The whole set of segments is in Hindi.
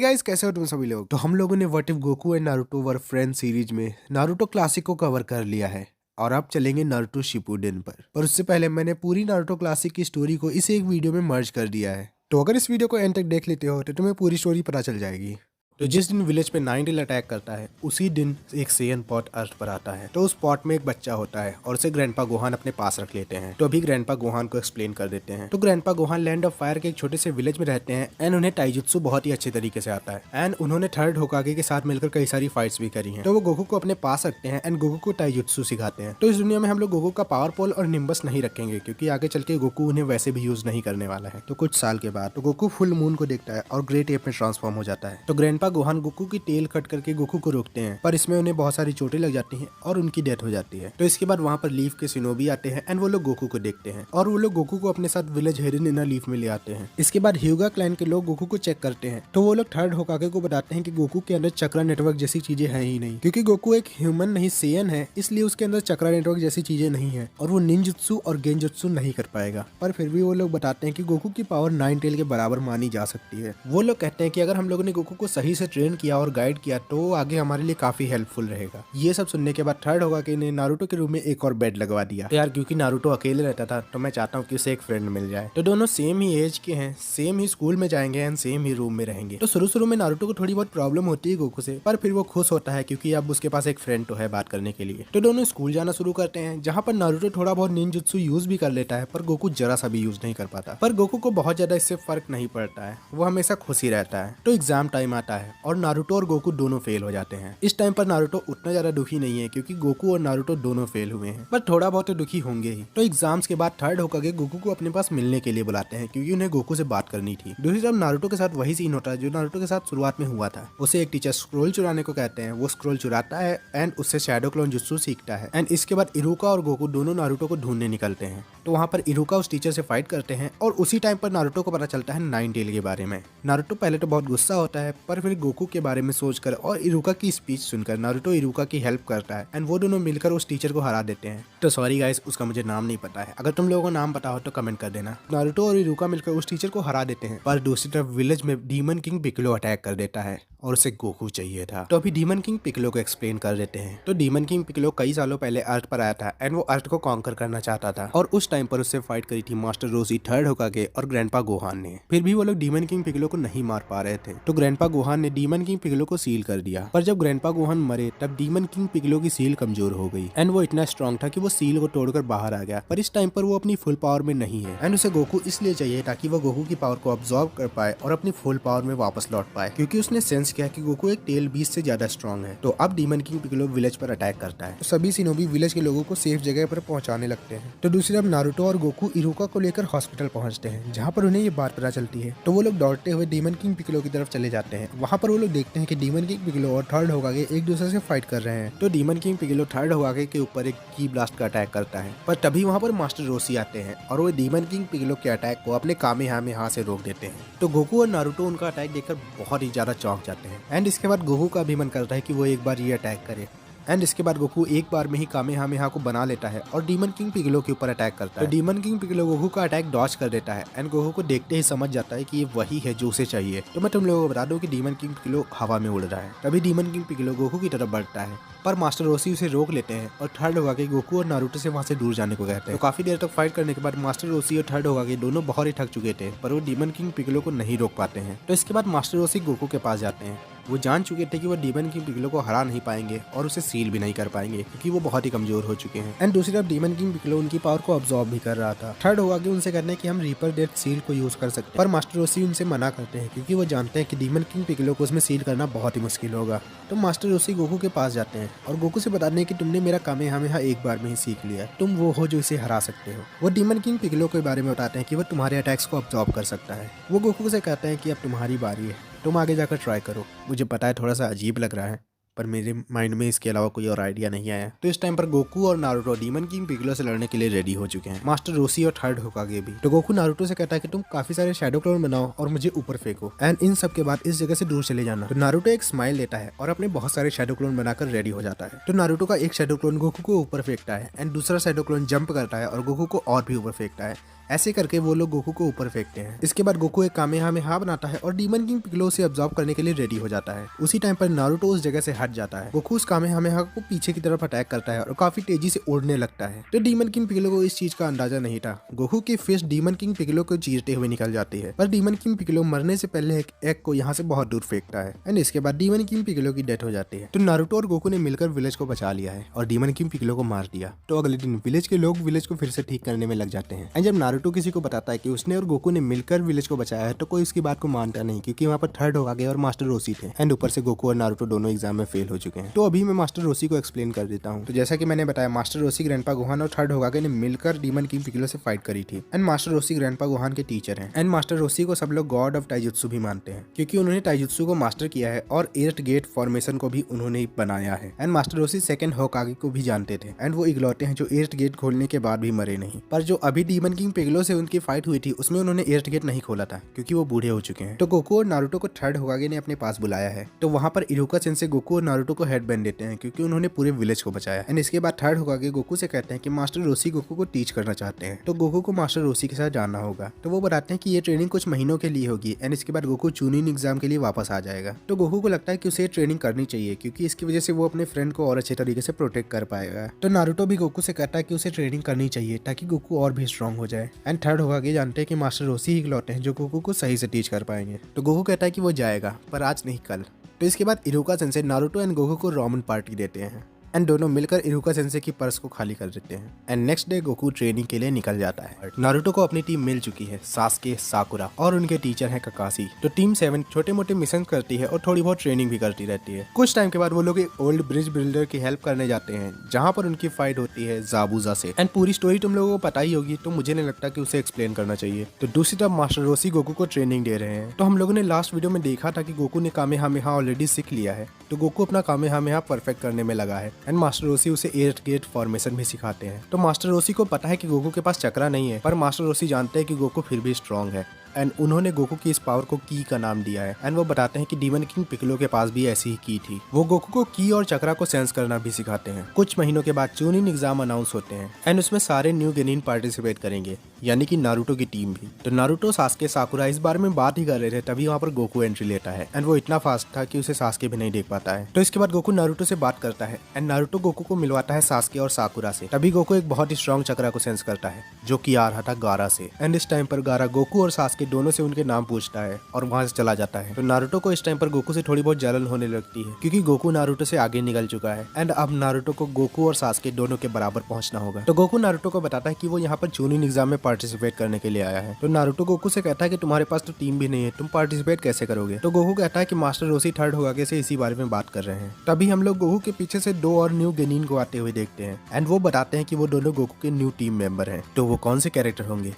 गाइस, कैसे हो तुम सभी लोग। तो हम लोगों ने what if Goku and Naruto were friend series में नारुतो क्लासिक को कवर कर लिया है और अब चलेंगे नारुतो शिपुडेन पर उससे पहले मैंने पूरी नारुतो क्लासिक की स्टोरी को इस एक वीडियो में मर्ज कर दिया है। तो अगर इस वीडियो को एंड तक देख लेते हो तो तुम्हें पूरी स्टोरी पता चल जाएगी। तो जिस दिन विलेज पे नाइनटेल अटैक करता है उसी दिन एक सेयन पॉट अर्थ पर आता है। तो उस पॉट में एक बच्चा होता है और उसे ग्रैंडपा गोहान अपने पास रख लेते हैं। तो अभी ग्रैंडपा गोहान को एक्सप्लेन कर देते हैं। तो grandpa Gohan land of fire के एक छोटे से विलेज में रहते हैं एंड उन्हें टाइजुत्सु बहुत ही अच्छे तरीके से आता है एंड उन्होंने थर्ड होकागे के साथ मिलकर कई सारी फाइट्स भी करी हैं। तो वो गोकू को अपने पास रखते हैं एंड गोकू को टाइजुत्सु सिखाते हैं। तो इस दुनिया में हम लोग गोकू का पावर पोल और निम्बस नहीं रखेंगे क्योंकि आगे चल के गोकू उन्हें वैसे भी यूज नहीं करने वाला है। तो कुछ साल के बाद तो गोकू फुल मून को देखता है और ग्रेट एप में ट्रांसफॉर्म हो जाता है। तो ग्रैंडपा गोहान गोकू की टेल कट करके गोकू को रोकते हैं पर इसमें उन्हें बहुत सारी चोटें लग जाती हैं और उनकी डेथ हो जाती है। तो इसके बाद वहाँ पर लीफ के शिनोबी आते हैं एंड वो लोग गोकू को देखते हैं और वो लोग गोकू को अपने साथ विलेज हेरिन इनर लीफ में ले आते हैं। इसके बाद ह्यूगा क्लैन के लोग गोकू को चेक करते हैं। तो वो लोग थर्ड होकागे को बताते हैं कि गोकू के अंदर चक्रा नेटवर्क जैसी चीजें हैं ही नहीं, क्योंकि गोकू एक ह्यूमन नहीं सेयन है, इसलिए उसके अंदर चक्रा नेटवर्क जैसी चीजें नहीं है और वो निंजुत्सु और गेंजुत्सु नहीं कर पाएगा। पर फिर भी वो लोग बताते हैं कि गोकू की पावर नाइनटेल के बराबर मानी जा सकती है। वो लोग कहते हैं कि अगर हम लोगों ने गोकू को सही से ट्रेन किया और गाइड किया तो आगे हमारे लिए काफी हेल्पफुल रहेगा। ये सब सुनने के बाद थर्ड होकागे ने नारुतो के रूम में एक और बेड लगवा दिया। तो यार क्योंकि नारुतो अकेले रहता था तो मैं चाहता हूँ कि उसे एक फ्रेंड मिल जाए। तो दोनों सेम ही एज के हैं, सेम ही स्कूल में जाएंगे एंड सेम ही रूम में रहेंगे। तो शुरू में नारुतो को थोड़ी बहुत प्रॉब्लम होती है गोकू से, पर फिर वो खुश होता है क्योंकि अब उसके पास एक फ्रेंड तो है बात करने के लिए। तो दोनों स्कूल जाना शुरू करते हैं जहाँ पर नारुतो थोड़ा बहुत निंजुत्सु यूज भी कर लेता है पर गोकू जरा सा भी यूज नहीं कर पाता। पर गोकू को बहुत ज्यादा इससे फर्क नहीं पड़ता है, वो हमेशा खुश ही रहता है। तो एग्जाम टाइम आता है और नारुतो और गोकू दोनों फेल हो जाते हैं। इस टाइम पर नारुतो उतना ज्यादा दुखी नहीं है क्योंकि गोकू और नारुतो दोनों फेल हुए हैं, पर थोड़ा बहुत तो दुखी होंगे ही। तो एग्जाम्स के बाद थर्ड होकागे गोकू को अपने पास मिलने के लिए बुलाते हैं क्योंकि उन्हें गोकू से बात करनी थी। दूसरी तरफ नारुतो के साथ वही सीन होता है जो नारुतो के साथ शुरुआत में हुआ था। उसे एक टीचर स्क्रोल चुराने को कहते हैं, वो स्क्रोल चुराता है एंड उससे शैडो क्लोन जुत्सु सीखता है एंड इसके बाद इरुका और गोकू दोनों नारुतो को ढूंढने निकलते हैं। तो वहाँ पर इरुका उस टीचर से फाइट करते हैं और उसी टाइम पर नारुतो को पता चलता है नाइनटेल के बारे में। नारुतो पहले तो बहुत गुस्सा होता है पर फिर गोकू के बारे में सोचकर और इरुका की स्पीच सुनकर नारुतो इरुका की हेल्प करता है एंड वो दोनों मिलकर उस टीचर को हरा देते हैं। तो सॉरी गाइस, उसका मुझे नाम नहीं पता है, अगर तुम लोगों को नाम पता हो तो कमेंट कर देना। नारुतो और इरुका मिलकर उस टीचर को हरा देते हैं पर दूसरी तरफ विलेज में डीमन किंग पिक्कोलो अटैक कर देता है और उसे गोकू चाहिए था। तो अभी डीमन किंग पिक्कोलो को एक्सप्लेन कर देते हैं। तो डीमन किंग पिक्कोलो कई सालों पहले अर्थ पर आया था एंड वो अर्थ को कॉन्कर करना चाहता था और उस टाइम पर उससे फाइट करी थी मास्टर रोजी, थर्ड होकागे और ग्रैंडपा गोहान ने। फिर भी वो लोग डीमन किंग पिक्कोलो को नहीं मार पा रहे थे। तो ग्रैंडपा गोहान ने डीमन किंग पिक्कोलो को सील कर दिया, पर जब ग्रैंडपा गोहान मरे तब डीमन किंग पिक्कोलो की सील कमजोर हो गई एंड वो इतना स्ट्रॉन्ग था कि वो सील को तोड़कर बाहर आ गया। पर इस टाइम पर वो अपनी फुल पावर में नहीं है एंड उसे गोकू इसलिए चाहिए ताकि वो गोकू की पावर को अब्सॉर्ब कर पाए और अपनी फुल पावर में वापस लौट पाए, क्योंकि उसने सेंस किया कि गोकू एक टेल 20 से ज्यादा स्ट्रॉन्ग है। तो अब डीमन किंग पिक्कोलो विलेज पर अटैक करता है। तो सभी शिनोबी विलेज के लोगों को सेफ जगह पर पहुंचाने लगते हैं। तो दूसरी तरफ नारुतो और गोकू इरुका को लेकर हॉस्पिटल पहुंचते हैं जहां पर उन्हें ये बात पता चलती है। तो वो लोग दौड़ते हुए डीमन किंग पिक्कोलो की तरफ चले जाते हैं। वहां पर वो लोग देखते हैं कि डीमन किंग पिक्कोलो और थर्ड होकागे एक दूसरे से फाइट कर रहे हैं। तो डीमन किंग पिक्कोलो थर्ड होकागे के ऊपर एक की ब्लास्ट का अटैक करता है, पर तभी वहां पर मास्टर रोसी आते हैं और वो डीमन किंग पिक्कोलो के अटैक को अपने कामेहामेहा से रोक देते हैं। तो गोकू और नारुतो उनका अटैक देखकर बहुत ही ज्यादा चौंक जाते हैं एंड इसके बाद गोकू का भी मन करता है कि वो एक बार ये अटैक करे एंड इसके बाद गोकू एक बार में ही कामेहामेहा को बना लेता है और डीमन किंग पिक्कोलो के ऊपर अटैक करता है। तो डीमन किंग पिक्कोलो गोकू का अटैक डॉज कर देता है एंड गोकू को देखते ही समझ जाता है कि ये वही है जो उसे चाहिए। तो मैं तुम लोगों को बता दूं कि डीमन किंग पिक्कोलो हवा में उड़ रहा है। तभी डीमन किंग पिक्कोलो गोकू की तरफ बढ़ता है पर मास्टर रोसी उसे रोक लेते हैं और थर्ड होकागे गोकू और नारुतो से वहां से दूर जाने को कहते हैं। तो काफी देर तक फाइट करने के बाद मास्टर रोसी और थर्ड होकागे दोनों बहुत ही थक चुके थे पर वो डीमन किंग पिक्कोलो को नहीं रोक पाते हैं। तो इसके बाद मास्टर रोसी गोकू के पास जाते हैं। वो जान चुके थे कि वो डीमन किंग पिक्कोलो को हरा नहीं पाएंगे और उसे सील भी नहीं कर पाएंगे क्योंकि वो बहुत ही कमजोर हो चुके हैं एंड दूसरी तरफ डीमन किंग पिक्कोलो उनकी पावर को अब्सॉर्ब भी कर रहा था। थर्ड होकागे उनसे कहते हैं कि हम रीपर डेथ सील को यूज कर सकते हैं, पर मास्टर रोसी उनसे मना करते हैं क्योंकि वो जानते हैं कि डीमन किंग पिक्कोलो को उसमें सील करना बहुत ही मुश्किल होगा। तो मास्टर रोसी गोकू के पास जाते हैं और गोकू से बताते हैं कि तुमने मेरा कामेहामेहा एक बार में ही सीख लिया, तुम वो हो जो इसे हरा सकते हो। वो डीमन किंग पिक्कोलो के बारे में बताते हैं कि वो तुम्हारे अटैक्स को अब्सॉर्ब कर सकता है। वो गोकू से कहते हैं कि अब तुम्हारी बारी है, तुम आगे जाकर ट्राई करो। मुझे पता है थोड़ा सा अजीब लग रहा है पर मेरे माइंड में इसके अलावा कोई और आइडिया नहीं आया। तो इस टाइम पर गोकू और नारुतो डीमन किंग पिक्कोलो से लड़ने के लिए रेडी हो चुके हैं, मास्टर रोसी और थर्ड होकागे भी। तो गोकू नारुतो से कहता है कि तुम काफी सारे शैडो क्लोन बनाओ और मुझे ऊपर फेंको एंड इन सब के बाद इस जगह से दूर चले जाना। तो नारुतो एक स्माइल लेता है और अपने बहुत सारे शैडो क्लोन बनाकर रेडी हो जाता है। तो नारुतो का एक शैडो क्लोन गोकू को ऊपर फेंकता है एंड दूसरा शैडो क्लोन जंप करता है और गोकू को और भी ऊपर फेंकता है ऐसे करके वो लोग गोकू को ऊपर फेंकते हैं। इसके बाद गोकू एक कामेहामेहा बनाता है और डीमन किंग पिगलो से अब्सॉर्ब करने के लिए रेडी हो जाता है। उसी टाइम पर नारुतो उस जगह से हट जाता है। गोकू उस कामेहामेहा को पीछे की तरफ अटैक करता है और काफी तेजी से उड़ने लगता है। तो डीमन किंग पिगलो को इस चीज का अंदाजा नहीं था। गोकू की फिस्ट डीमन किंग पिगलो को चीरते हुए निकल जाती है, पर डीमन किंग पिगलो मरने से पहले एक एग को यहाँ से बहुत दूर फेंकता है एंड इसके बाद डीमन किंग पिगलो की डेथ हो जाती है। तो नारुतो और गोकू ने मिलकर विलेज को बचा लिया है और डीमन किंग पिगलो को मार दिया। तो अगले दिन विलेज के लोग विलेज को फिर से ठीक करने में लग जाते हैं। एंड जब नारुतो किसी को बताता है कि उसने और गोकू ने मिलकर विलेज को बचाया है तो कोई उसकी बात को मानता नहीं, क्योंकि वहाँ पर थर्ड होकागे और मास्टर रोशी थे एंड ऊपर से गोकू और नारुतो दोनों एग्जाम में फेल हो चुके हैं। तो अभी मैं मास्टर रोशी को एक्सप्लेन कर देता हूँ। तो जैसा कि मैंने बताया, मास्टर रोशी ग्रैंडपा गोहान और थर्ड होकागे ने मिलकर डीमन किंग पिगलो से फाइट करी थी and Master Roshi Grandpa Gohan के टीचर हैं एंड मास्टर रोशी को सब लोग गॉड ऑफ टाइजुत्सु भी मानते हैं, क्योंकि उन्होंने टाइजुत्सु को मास्टर किया है और 8 गेट फॉर्मेशन को भी उन्होंने ही बनाया है। And Master Roshi second Hokage को भी जानते थे एंड वो इकलौते हैं जो 8 गेट खोलने के बाद भी मरे नहीं। पर जो अभी डीमन किंग पिगलो से उनकी फाइट हुई थी उसमें उन्होंने 8 गेट नहीं खोला था, क्योंकि वो बूढ़े हो चुके हैं। तो गोकू और नारुतो को थर्ड होकागे ने अपने पास बुलाया है। तो वहाँ पर इरुका सेंसेई गोकू और नारुतो को हेड बैंड देते हैं, क्योंकि उन्होंने पूरे विलेज को बचाया। एंड इसके बाद थर्ड होकागे गोकू से कहते हैं कि मास्टर रोशी गोकू को टीच करना चाहते हैं, तो गोकू को मास्टर रोशी के साथ जाना होगा। तो वो बताते हैं कि ये ट्रेनिंग कुछ महीनों के लिए होगी एंड इसके बाद गोकू चूनिन एग्जाम के लिए वापस आ जाएगा। तो गोकू को लगता है कि उसे ट्रेनिंग करनी चाहिए, क्योंकि इसकी वजह से वो अपने फ्रेंड को और अच्छे तरीके से प्रोटेक्ट कर पाएगा। तो नारुतो भी गोकू से कहता है कि उसे ट्रेनिंग करनी चाहिए ताकि गोकू और भी स्ट्रांग हो जाए। एंड थर्ड होकागे जानते हैं कि मास्टर रोशी ही इकलौते हैं जो गोकू को सही से टीच कर पाएंगे। तो गोकू कहता है कि वो जाएगा, पर आज नहीं कल। तो इसके बाद इरुका सेंसेई नारुतो एंड गोकू को रामेन पार्टी देते हैं एंड दोनों मिलकर इरुका सेंसेई की पर्स को खाली कर देते हैं। And next day Goku training के लिए निकल जाता है। नारुतो को अपनी टीम मिल चुकी है, सास्के, साकुरा और उनके टीचर हैं काकाशी। तो टीम 7 छोटे मोटे मिशन करती है और थोड़ी बहुत ट्रेनिंग भी करती रहती है। कुछ टाइम के बाद वो लोग एक ओल्ड ब्रिज बिल्डर की हेल्प करने जाते हैं, जहाँ पर उनकी फाइट होती है जाबुजा से। एंड पूरी स्टोरी तुम लोगों को पता ही होगी, तो मुझे नहीं लगता कि उसे एक्सप्लेन करना चाहिए। तो दूसरी तरफ मास्टर रोशी गोकू को ट्रेनिंग दे रहे हैं। तो हम लोगों ने लास्ट वीडियो में देखा था कि गोकू ने कामेहामेहा ऑलरेडी सीख लिया है, तो गोकू अपना कामेहामेहा परफेक्ट करने में लगा है एंड मास्टर रोशी उसे 8 गेट फॉर्मेशन भी सिखाते हैं। तो मास्टर रोशी को पता है कि गोकू के पास चक्रा नहीं है, पर मास्टर रोशी जानते हैं कि गोकू फिर भी स्ट्रांग है एंड उन्होंने गोकू की इस पावर को की का नाम दिया है। एंड वो बताते हैं कि डीमन किंग पिगलो के पास भी ऐसी ही की थी। वो गोकू को की और चक्रा को सेंस करना भी सिखाते हैं। कुछ महीनों के बाद चूनिन एग्जाम अनाउंस होते हैं एंड उसमें सारे न्यू गेनिन पार्टिसिपेट करेंगे, यानी कि नारुतो की टीम भी। तो नारुतो, सास्के, साकुरा इस बारे में बात ही कर रहे थे, तभी वहाँ पर गोकू एंट्री लेता है एंड वो इतना फास्ट था कि उसे सास्के भी नहीं देख पाता है। तो इसके बाद गोकू नारुतो से बात करता है एंड नारुतो गोकू को मिलवाता है सास्के और साकुरा से। तभी गोकू एक बहुत ही स्ट्रॉन्ग चक्रा को सेंस करता है जो कि आ रहा था गारा से। एंड इस टाइम पर गारा गोकू और सास्के दोनों से उनके नाम पूछता है और वहां से चला जाता है। तो नारुतो को इस टाइम पर गोकू से थोड़ी बहुत जलन होने लगती है, क्योंकि गोकू नारुतो से आगे निकल चुका है एंड अब नारुतो को गोकू और सास्के दोनों के बराबर पहुंचना होगा। तो गोकू नारुतो को बताता है कि वो यहाँ पर चूनिन एग्जाम में पार्टिसिपेट करने के लिए आया है। तो नारुतो गोकू से कहता है कि तुम्हारे पास तो टीम भी नहीं है, तुम पार्टिसिपेट कैसे करोगे। तो गोकू कहता है कि मास्टर रोशी थर्ड होकागे से इसी बारे में बात कर रहे हैं। तभी हम लोग गोकू के पीछे से 2 और न्यू गेनिन को आते हुए देखते हैं एंड वो बताते हैं कि वो दोनों गोकू के न्यू टीम मेंबर हैं। तो वो कौन से कैरेक्टर होंगे?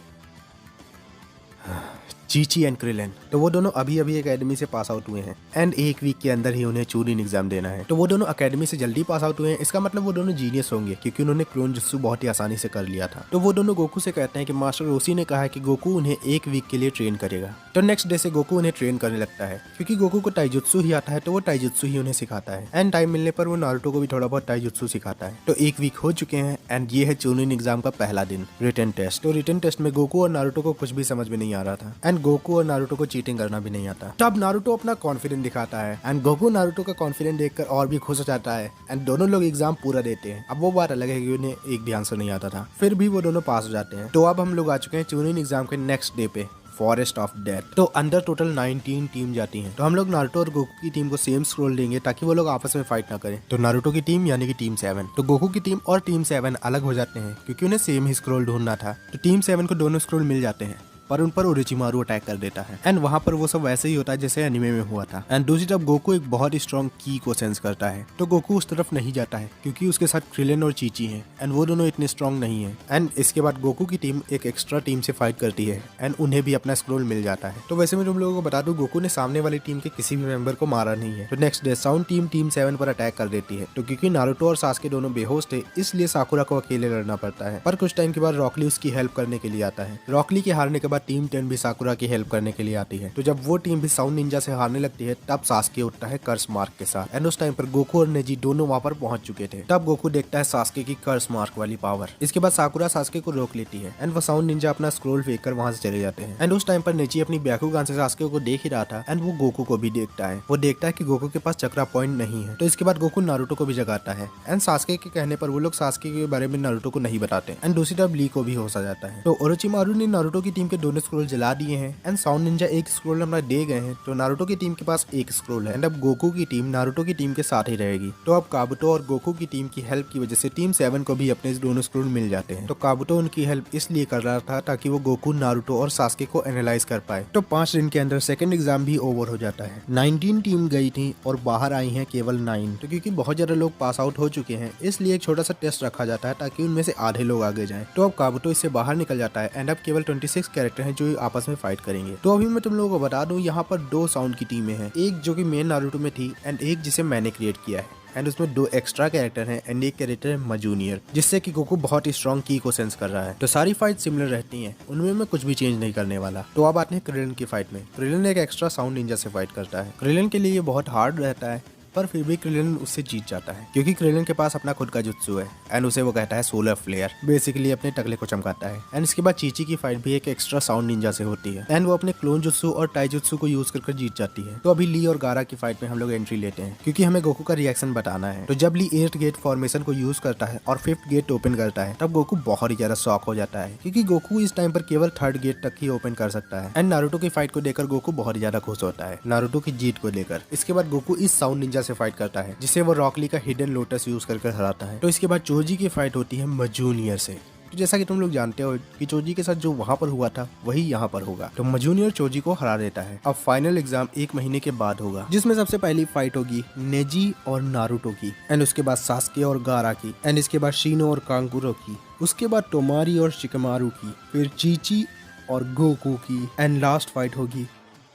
Chichi and Krillin. तो वो दोनों अभी अभी एकेडमी से पास आउट हुए हैं एंड एक वीक के अंदर ही उन्हें चूनिन एग्जाम देना है। तो वो दोनों एकेडमी से जल्दी पास आउट हुए हैं, इसका मतलब वो दोनों जीनियस होंगे, क्योंकि उन्होंने क्लोन जुत्सु बहुत ही आसानी से कर लिया था। तो वो दोनों गोकू से कहते हैं कि मास्टर रोशी ने कहा है कि गोकू उन्हें 1 वीक के लिए ट्रेन करेगा। तो नेक्स्ट डे से गोकू उन्हें ट्रेन करने लगता है, क्योंकि गोकू को टाइजुत्सु ही आता है, तो वो टाइजुत्सु ही उन्हें सिखाता है। एंड टाइम मिलने पर वो नारुतो को भी थोड़ा बहुत टाइजुत्सु सिखाता है। तो 1 वीक हो चुके हैं एंड ये है चूनिन एग्जाम का पहला दिन, रिटन टेस्ट। तो रिटन टेस्ट में गोकू और नारुतो को कुछ भी समझ में नहीं आ रहा था एंड गोकू और नारुतो को चीटिंग करना भी नहीं आता। तब नारुतो अपना कॉन्फिडेंस दिखाता है एंड गोकू नारुतो का कॉन्फिडेंस देखकर और भी खुश हो जाता है एंड दोनों लोग एग्जाम पूरा देते हैं। अब वो बात अलग है कि उन्हें एक भी आंसर नहीं आता था, फिर भी वो दोनों पास हो जाते हैं। तो अब हम लोग आ चुके हैं चूनिन एग्जाम के नेक्स्ट डे पे, फॉरेस्ट ऑफ डेथ। तो अंदर टोटल 19 टीम जाती हैं। तो हम लोग नारुतो और गोकू की टीम को सेम स्क्रोल देंगे ताकि वो लोग आपस में फाइट ना करें। तो नारुतो की टीम यानी कि टीम 7, तो गोकू की टीम और टीम 7 अलग हो जाते हैं, क्योंकि उन्हें सेम ही स्क्रोल ढूंढना था। तो टीम 7 को दोनों स्क्रोल मिल जाते हैं, पर उन पर ओरोचिमारू अटैक कर देता है एंड वहाँ पर वो सब वैसे ही होता है जैसे एनिमे में हुआ था। एंड दूसरी तरफ गोकू एक बहुत ही स्ट्रॉन्ग की को सेंस करता है, तो गोकू उस तरफ नहीं जाता है, क्योंकि उसके साथ क्रिलेन और चीची हैं एंड वो दोनों इतने स्ट्रॉन्ग नहीं है। एंड इसके बाद गोकू की टीम एक एक्स्ट्रा टीम से फाइट करती है एंड उन्हें भी अपना स्क्रोल मिल जाता है। तो वैसे मैं तुम लोगों को बता दूं, गोकू ने सामने वाली टीम के किसी भी मेंबर को मारा नहीं है। तो नेक्स्ट डे साउंड टीम 7 पर अटैक कर देती है। तो क्योंकि नारुतो और सास्के दोनों बेहोश थे, इसलिए साकुरा को अकेले लड़ना पड़ता है। पर कुछ टाइम के बाद रॉकली उसकी हेल्प करने के लिए आता है। रॉकली के हारने के बाद बाद टीम 10 भी साकुरा की हेल्प करने के लिए आती है। तो जब वो टीम भी साउंड निंजा से हारने लगती है तब सास्के उठता है कर्स मार्क के साथ एंड उस टाइम पर गोकू और नेजी दोनों वहाँ पर पहुंच चुके थे। तब गोकू देखता है सास्के की कर्स मार्क वाली पावर। इसके बाद साकुरा सास्के को रोक लेती है एंड वो साउंड निंजा अपना स्क्रोल फेंक कर वहाँ से चले जाते हैं। एंड उस टाइम पर नेजी अपनी ब्याकुगान से सास्के को देख ही रहा था एंड वो गोकू को भी देखता है। वो देखता है कि गोकू के पास चक्रा पॉइंट नहीं है। तो इसके बाद गोकू नारुतो को भी जगाता है एंड सास्के के कहने पर वो लोग सास्के के बारे में नारुतो को नहीं बताते एंड दूसरी तरफ ली को भी होश आ जाता है। तो ओरोचिमारू ने नारुतो की टीम के दोनों स्क्रोल जला दिए हैं एंड साउंड निंजा एक स्क्रोल अपना दे गए हैं। तो नारुतो की टीम के पास एक स्क्रोल है एंड अब गोकू की टीम नारुतो की टीम के साथ ही रहेगी। तो अब काबुतो और गोकू की टीम की हेल्प की वजह से टीम 7 को भी अपने दोनों स्क्रोल मिल जाते हैं। तो काबुतो उनकी हेल्प इसलिए कर रहा था ताकि वो गोकू, नारुतो और सास्के को एनालाइज कर पाए। तो 5 दिन के अंदर सेकंड एग्जाम भी ओवर हो जाता है। 19 टीम गई थी और बाहर आई हैं केवल 9। तो क्योंकि बहुत ज्यादा लोग पास आउट हो चुके हैं इसलिए एक छोटा सा टेस्ट रखा जाता है ताकि उनमें से आधे लोग आगे जाएं। तो अब काबुतो इससे बाहर निकल जाता है एंड अब केवल 26 कैरेक्टर हैं जो आपस में फाइट करेंगे। तो अभी मैं तुम लोगों को बता दूं यहाँ पर 2 साउंड की टीमें हैं, एक जो कि मेन नारुतो में थी एंड एक जिसे मैंने क्रिएट किया है एंड उसमें 2 एक्स्ट्रा कैरेक्टर हैं एंड एक कैरेक्टर है मजूनियर जिससे कि गोकू बहुत ही स्ट्रॉन्ग की को सेंस कर रहा है। तो सारी फाइट सिमिलर रहती हैं, उनमें मैं कुछ भी चेंज नहीं करने वाला। तो अब आते हैं क्रिलिन की फाइट में। क्रिलिन एक एक्स्ट्रा साउंड निंजा से फाइट करता है। क्रिलिन के लिए ये बहुत हार्ड रहता है पर फिर भी क्रिलिन उससे जीत जाता है क्योंकि क्रिलिन के पास अपना खुद का जुत्सु है एंड उसे वो कहता है सोलर फ्लेयर, बेसिकली अपने टकले को चमकाता है। एंड इसके बाद चीची की फाइट भी एक एक्स्ट्रा साउंड निंजा से होती है एंड वो अपने क्लोन जुत्सु और टाई जुत्सु को यूज कर जीत जाती है। तो अभी ली और गारा की फाइट में हम लोग एंट्री लेते हैं क्योंकि हमें गोकू का रिएक्शन बताना है। तो जब ली 8th गेट फॉर्मेशन को यूज करता है और 5th गेट ओपन करता है तब गोकू बहुत ही ज्यादा शॉक हो जाता है क्योंकि गोकू इस टाइम पर केवल 3rd गेट तक ही ओपन कर सकता है। एंड नारुतो की फाइट को देखकर गोकू बहुत ही ज्यादा खुश होता है नारुतो की जीत को लेकर। इसके बाद गोकू इस साउंड निंजा से फाइट करता है जिसे वो रॉकली का हिडन लोटस यूज करके हराता है। तो इसके बाद चोजी की फाइट होती है मजूनियर से। तो जैसा कि तुम लोग जानते हो कि चोजी के साथ जो वहां पर हुआ था वही यहाँ पर होगा। तो मजूनियर चोजी को हरा देता है। अब फाइनल एग्जाम 1 महीने के बाद होगा जिसमें सबसे पहली फाइट होगी नेजी और नारुतो की एंड उसके बाद सास्के और गारा की एंड इसके बाद शिनो और कांकुरो की, उसके बाद टोमारी और शिकमारू की, फिर चीची और गोकू की एंड लास्ट फाइट होगी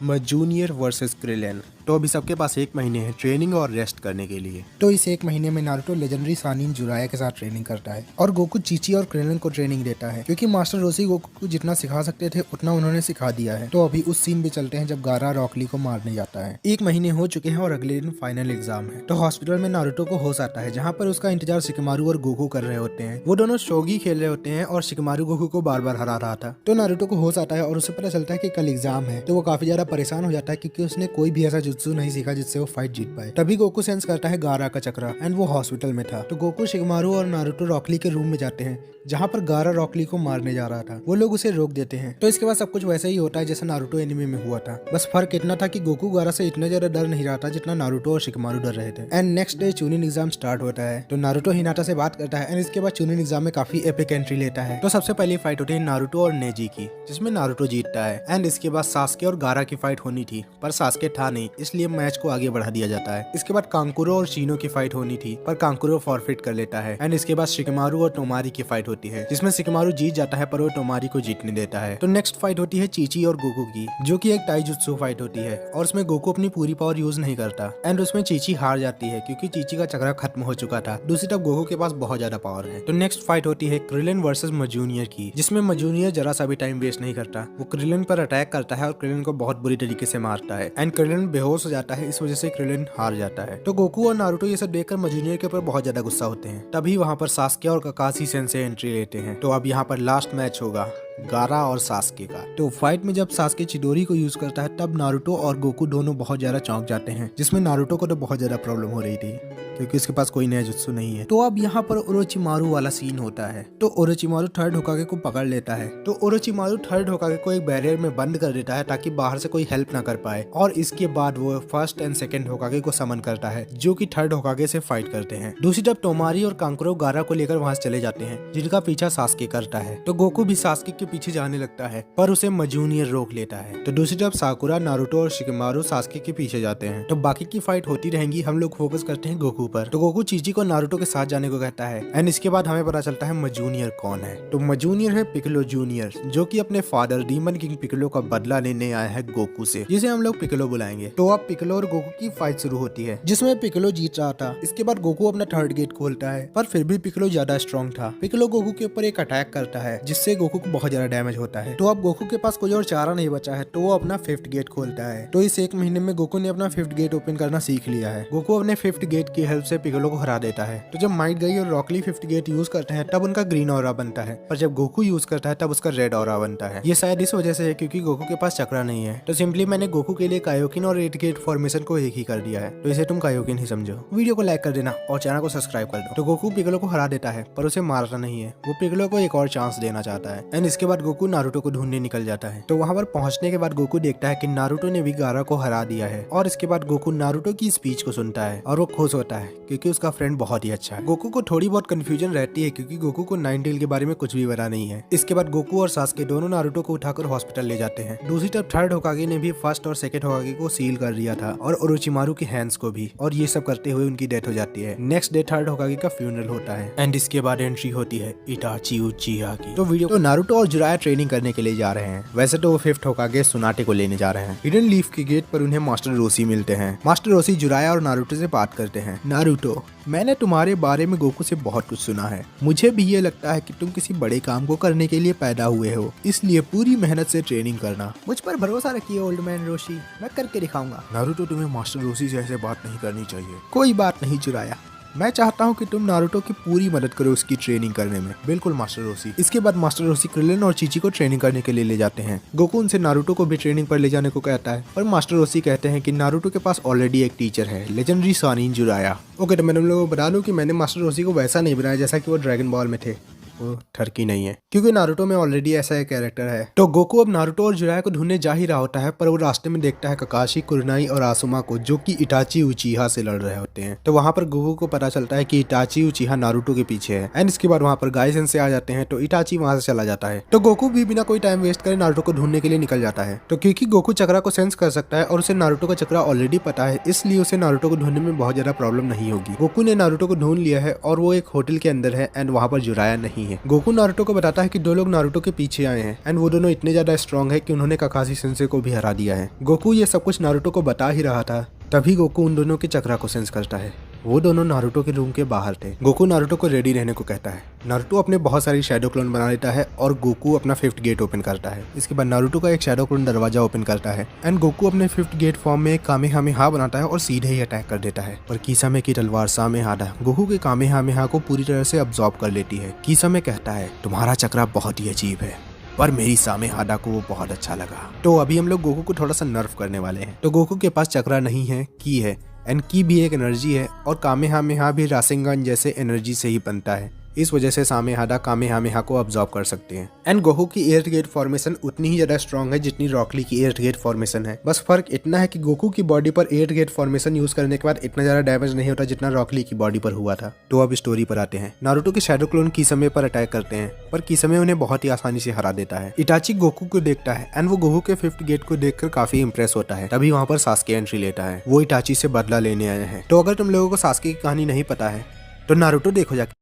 मजूनियर वर्सेस क्रिलिन। तो अभी सबके पास 1 महीने है ट्रेनिंग और रेस्ट करने के लिए। तो इस 1 महीने में नारुतो लेजेंडरी सानिन जुराया के साथ ट्रेनिंग करता है और गोकू चीची और क्रिलिन को ट्रेनिंग देता है क्योंकि मास्टर रोशी गोकू को जितना सिखा सकते थे उतना उन्होंने सिखा दिया है। तो अभी उस सीन पे चलते हैं जब गारा रॉकली को मारने जाता है। 1 महीने हो चुके हैं और अगले दिन फाइनल एग्जाम है। तो हॉस्पिटल में नारुतो को होश आता है जहाँ पर उसका इंतजार शिकमारू और गोकू कर रहे होते हैं। वो दोनों शोगी खेल रहे होते हैं और शिकमारू गोकू को बार बार हरा रहा था। तो नारुतो को होश आता है और उसे पता चलता है कि कल एग्जाम है। तो वो काफी ज्यादा परेशान हो जाता है क्योंकि उसने कोई भी ऐसा जुत्सु नहीं सीखा जिससे वो फाइट जीत पाए। तभी गोकू सेंस करता है गारा का चक्रा एंड वो हॉस्पिटल में था। तो गोकू, शिकमारू और नारुतो रॉकली के रूम में जाते हैं जहाँ पर गारा रॉकली को मारने जा रहा था। वो लोग उसे रोक देते हैं। तो इसके बाद सब कुछ वैसे ही होता है जैसा नारुतो एनिमे में हुआ था, बस फर्क इतना था कि गोकू गारा से इतना ज्यादा डर नहीं रहा था जितना नारुतो और शिकमारू डर रहे थे। And next day chunin exam start होता है। तो नारुतो हिनाटा से बात करता है एंड इसके बाद चूनिन एग्जाम में काफी एपिक एंट्री लेता है। तो सबसे पहली फाइट होती है नारुतो और नेजी की जिसमें नारुतो जीतता है एंड इसके बाद सास्के और गारा की फाइट होनी थी पर सास्के था नहीं इसलिए मैच को आगे बढ़ा दिया जाता है। इसके बाद कांकुरो और शिनो की फाइट होनी थी पर कांकुरो फॉरफिट कर लेता है एंड इसके बाद शिकमारू और टोमारी की फाइट होती है जिसमें शिकमारू जीत जाता है पर वो टोमारी को जीतने देता है। तो नेक्स्ट फाइट होती है चीची और गोकू की जो कि एक टाइजुत्सु फाइट होती है और उसमें गोकू अपनी पूरी पावर यूज नहीं करता एंड उसमें चीची हार जाती है क्योंकि चीची का चक्रा खत्म हो चुका था। दूसरी तरफ गोकू के पास बहुत ज्यादा पावर है। तो नेक्स्ट फाइट होती है क्रिलिन वर्सेस मजूनियर की जिसमें मजूनियर जरा सा भी टाइम वेस्ट नहीं करता। वो क्रिलिन पर अटैक करता है और क्रिलिन को बहुत बुरी तरीके से मारता है एंड क्रिलिन बेहोश हो जाता है। इस वजह से क्रिलिन हार जाता है। तो गोकू और नारुतो ये सब देखकर मजूनियर के ऊपर बहुत ज्यादा गुस्सा होते हैं। तभी वहाँ पर सास्के और काकाशी सेंसेई एंट्री लेते हैं। तो अब यहाँ पर लास्ट मैच होगा गारा और सास्के का। तो फाइट में जब सास्के चिडोरी को यूज करता है तब नारुतो और गोकू दोनों बहुत ज्यादा चौंक जाते हैं जिसमें नारुतो को तो बहुत ज्यादा प्रॉब्लम हो रही थी क्योंकि उसके पास कोई नया जुत्सु नहीं है। तो अब यहाँ पर ओरोचिमारू वाला सीन होता है। तो ओरोचिमारू 3rd होकागे को पकड़ लेता है। तो ओरोचिमारू 3rd होकागे को एक बैरियर में बंद कर देता है ताकि बाहर से कोई हेल्प ना कर पाए और इसके बाद वो 1st एंड 2nd होकागे को समन करता है जो कि 3rd होकागे से फाइट करते हैं। दूसरी तरफ टोमारी और कांकुरो गारा को लेकर वहां से चले जाते हैं जिनका पीछा सास्के करता है। तो गोकू भी सास्के के पीछे जाने लगता है पर उसे मजूनियर रोक लेता है। तो दूसरी तरफ साकुरा, नारुतो और शिकमारू सास्के के पीछे जाते हैं। तो बाकी की फाइट होती रहेंगी, हम लोग फोकस करते हैं गोकू पर। तो गोकू चीची को नारुतो के साथ जाने को कहता है एंड इसके बाद हमें पता चलता है मजूनियर कौन है। तो मजूनियर है पिक्कोलो जूनियर जो कि अपने फादर डीमन किंग पिक्कोलो का बदला लेने आया है गोकू से, जिसे हम लोग पिक्कोलो बुलाएंगे। तो अब पिक्कोलो और गोकू की फाइट शुरू होती है जिसमें पिक्कोलो जीत रहा था। इसके बाद गोकू अपना 3rd गेट खोलता है पर फिर भी पिक्कोलो ज्यादा स्ट्रॉन्ग था। पिक्कोलो गोकू के ऊपर एक अटैक करता है जिससे गोकू को बहुत ज्यादा डैमेज होता है। तो अब गोकू के पास कोई और चारा नहीं बचा है, तो वो अपना 5th गेट खोलता है। तो इस 1 महीने में गोकू ने अपना 5th गेट ओपन करना सीख लिया है। गोकू अपने 5th गेट की हेल्प से पिगलो को हरा देता है। तो जब माइट गई और रॉकली 5th गेट यूज करते हैं तब उनका ग्रीन ऑरा बनता है, पर जब गोकू यूज करता है तब उसका रेड ऑरा बनता है। ये शायद इस वजह से है क्योंकि गोकू के पास चक्रा नहीं है। तो सिंपली मैंने गोकू के लिए कायोकिन और 8 गेट फॉर्मेशन को एक ही कर दिया है, तो इसे तुम कायोकिन ही समझो। वीडियो को लाइक कर देना और चैनल को सब्सक्राइब कर दो। तो गोकू पिगलो को हरा देता है पर उसे मारता नहीं है, वो पिगलो को एक और चांस देना चाहता है। एंड इसके बाद गोकू नारुतो को ढूंढने निकल जाता है। तो वहां पर पहुंचने के बाद गोकू देखता है कि नारुतो ने भी गारा को हरा दिया है, और इसके बाद गोकू नारुतो की स्पीच को सुनता है और वो खुश होता है क्योंकि उसका फ्रेंड बहुत ही अच्छा है। गोकू को थोड़ी बहुत कंफ्यूजन रहती है क्योंकि गोकू को नाइन टेल के बारे में कुछ भी पता नहीं है। इसके बाद गोकू और सास्के दोनों नारुतो को उठाकर हॉस्पिटल ले जाते हैं। दूसरी तरफ थर्ड होकागे ने भी फर्स्ट और सेकंड होकागे को सील कर दिया था और ओरोचिमारू के हैंड्स को भी, और ये सब करते हुए उनकी डेथ हो जाती है। नेक्स्ट डे थर्ड होकागे का फ्यूनरल होता है एंड इसके बाद एंट्री होती है इटाची उचिहा की। तो नारुतो और जुराया ट्रेनिंग करने के लिए जा रहे हैं। वैसे तो वो 5th होकागे सुनाटे को लेने जा रहे हैं। हिडन लीफ के गेट पर उन्हें मास्टर रोसी मिलते हैं। मास्टर रोसी जुराया और नारुतो से बात करते हैं। नारुतो, मैंने तुम्हारे बारे में गोकू से बहुत कुछ सुना है। मुझे भी ये लगता है कि तुम किसी बड़े काम को करने के लिए पैदा हुए हो, इसलिए पूरी मेहनत से ट्रेनिंग करना। मुझ पर भरोसा रखिए ओल्ड मैन रोशी, मैं करके दिखाऊंगा। नारुतो, तुम्हें मास्टर रोसी से ऐसे बात नहीं करनी चाहिए। कोई बात नहीं जुराया, मैं चाहता हूँ कि तुम नारुतो की पूरी मदद करो उसकी ट्रेनिंग करने में। बिल्कुल मास्टर रोसी। इसके बाद मास्टर रोसी क्रिलिन और चीची को ट्रेनिंग करने के लिए ले जाते हैं। गोकू उनसे नारुतो को भी ट्रेनिंग पर ले जाने को कहता है, पर मास्टर रोसी कहते हैं कि नारुतो के पास ऑलरेडी एक टीचर है, लेजेंडरी सानिन जुराया। ओके, तो मैं तुम लोगों को बता दूं कि मैंने मास्टर रोसी को वैसा नहीं बनाया जैसा कि वो ड्रैगन बॉल में थे। वो ठरकी नहीं है क्योंकि नारुतो में ऑलरेडी ऐसा एक कैरेक्टर है। तो गोकू अब नारुतो और जुराया को ढूंढने जा ही रहा होता है, पर वो रास्ते में देखता है ककाशी, कुरनाई और आसुमा को, जो कि इटाची उचिहा से लड़ रहे होते हैं। तो वहां पर गोकू को पता चलता है कि इटाची उचिहा नारुतो के पीछे है। एंड इसके बाद वहां पर गाइसेन से आ जाते हैं, तो इटाची वहां से चला जाता है। तो गोकू भी बिना कोई टाइम वेस्ट करे नारुतो को ढूंढने के लिए निकल जाता है। तो क्योंकि गोकू चक्रा को सेंस कर सकता है और उसे नारुतो का चक्रा ऑलरेडी पता है, इसलिए उसे नारुतो को ढूंढने में बहुत ज्यादा प्रॉब्लम नहीं होगी। गोकू ने नारुतो को ढूंढ लिया है और वो एक होटल के अंदर है एंड वहां पर जुराया नहीं है। गोकू नारुतो को बताता है कि दो लोग नारुतो के पीछे आए हैं एंड वो दोनों इतने ज्यादा स्ट्रॉन्ग है कि उन्होंने काकाशी सेंसे को भी हरा दिया है। गोकू ये सब कुछ नारुतो को बता ही रहा था, तभी गोकू उन दोनों के चक्रा को सेंस करता है। वो दोनों नारुतो के रूम के बाहर थे। गोकू नारुतो को रेडी रहने को कहता है। नारुतो अपने बहुत सारी शैडो क्लोन बना लेता है और गोकू अपना 5th गेट ओपन करता है। इसके बाद नारुतो का एक शैडो क्लोन दरवाजा ओपन करता है एंड गोकू अपने 5th गेट फॉर्म में कामेहामेहा बनाता है और सीधे ही अटैक कर देता है। पर कीसामे की तलवार सामेहाडा गोकू के कामेहामेहा को पूरी तरह से अब्सॉर्ब कर लेती है। कीसामे कहता है, तुम्हारा चक्रा बहुत ही अजीब है, पर मेरी सामेहाडा को वो बहुत अच्छा लगा। तो अभी हम लोग गोकू को थोड़ा सा नर्फ करने वाले हैं। तो गोकू के पास चक्रा नहीं है, की है, एंड की भी एक एनर्जी है और कामेहामेहा भी रासेंगन जैसे एनर्जी से ही बनता है। इस वजह से सामेहाडा कामेहामेहा को अब्सॉर्ब कर सकते हैं। एंड गोकू की 8th गेट फॉर्मेशन उतनी ही ज्यादा स्ट्रॉन्ग है जितनी रॉकली की 8th गेट फॉर्मेशन है। बस फर्क इतना है कि गोकू की बॉडी पर 8th गेट फॉर्मेशन यूज करने के बाद इतना ज्यादा डैमेज नहीं होता जितना रॉकली की बॉडी पर हुआ था। तो अब स्टोरी पर आते हैं। नारुतो के शैडो क्लोन कीसमे पर अटैक करते हैं, पर कीसमे उन्हें बहुत ही आसानी से हरा देता है। इटाची गोकू को देखता है एंड वो गोकू के 5th गेट को देखकर काफी इंप्रेस होता है। तभी वहाँ पर सास्के एंट्री लेता है। वो इटाची से बदला लेने आए हैं। तो अगर तुम लोगों को सास्के की कहानी नहीं पता है तो नारुतो देखो जाके।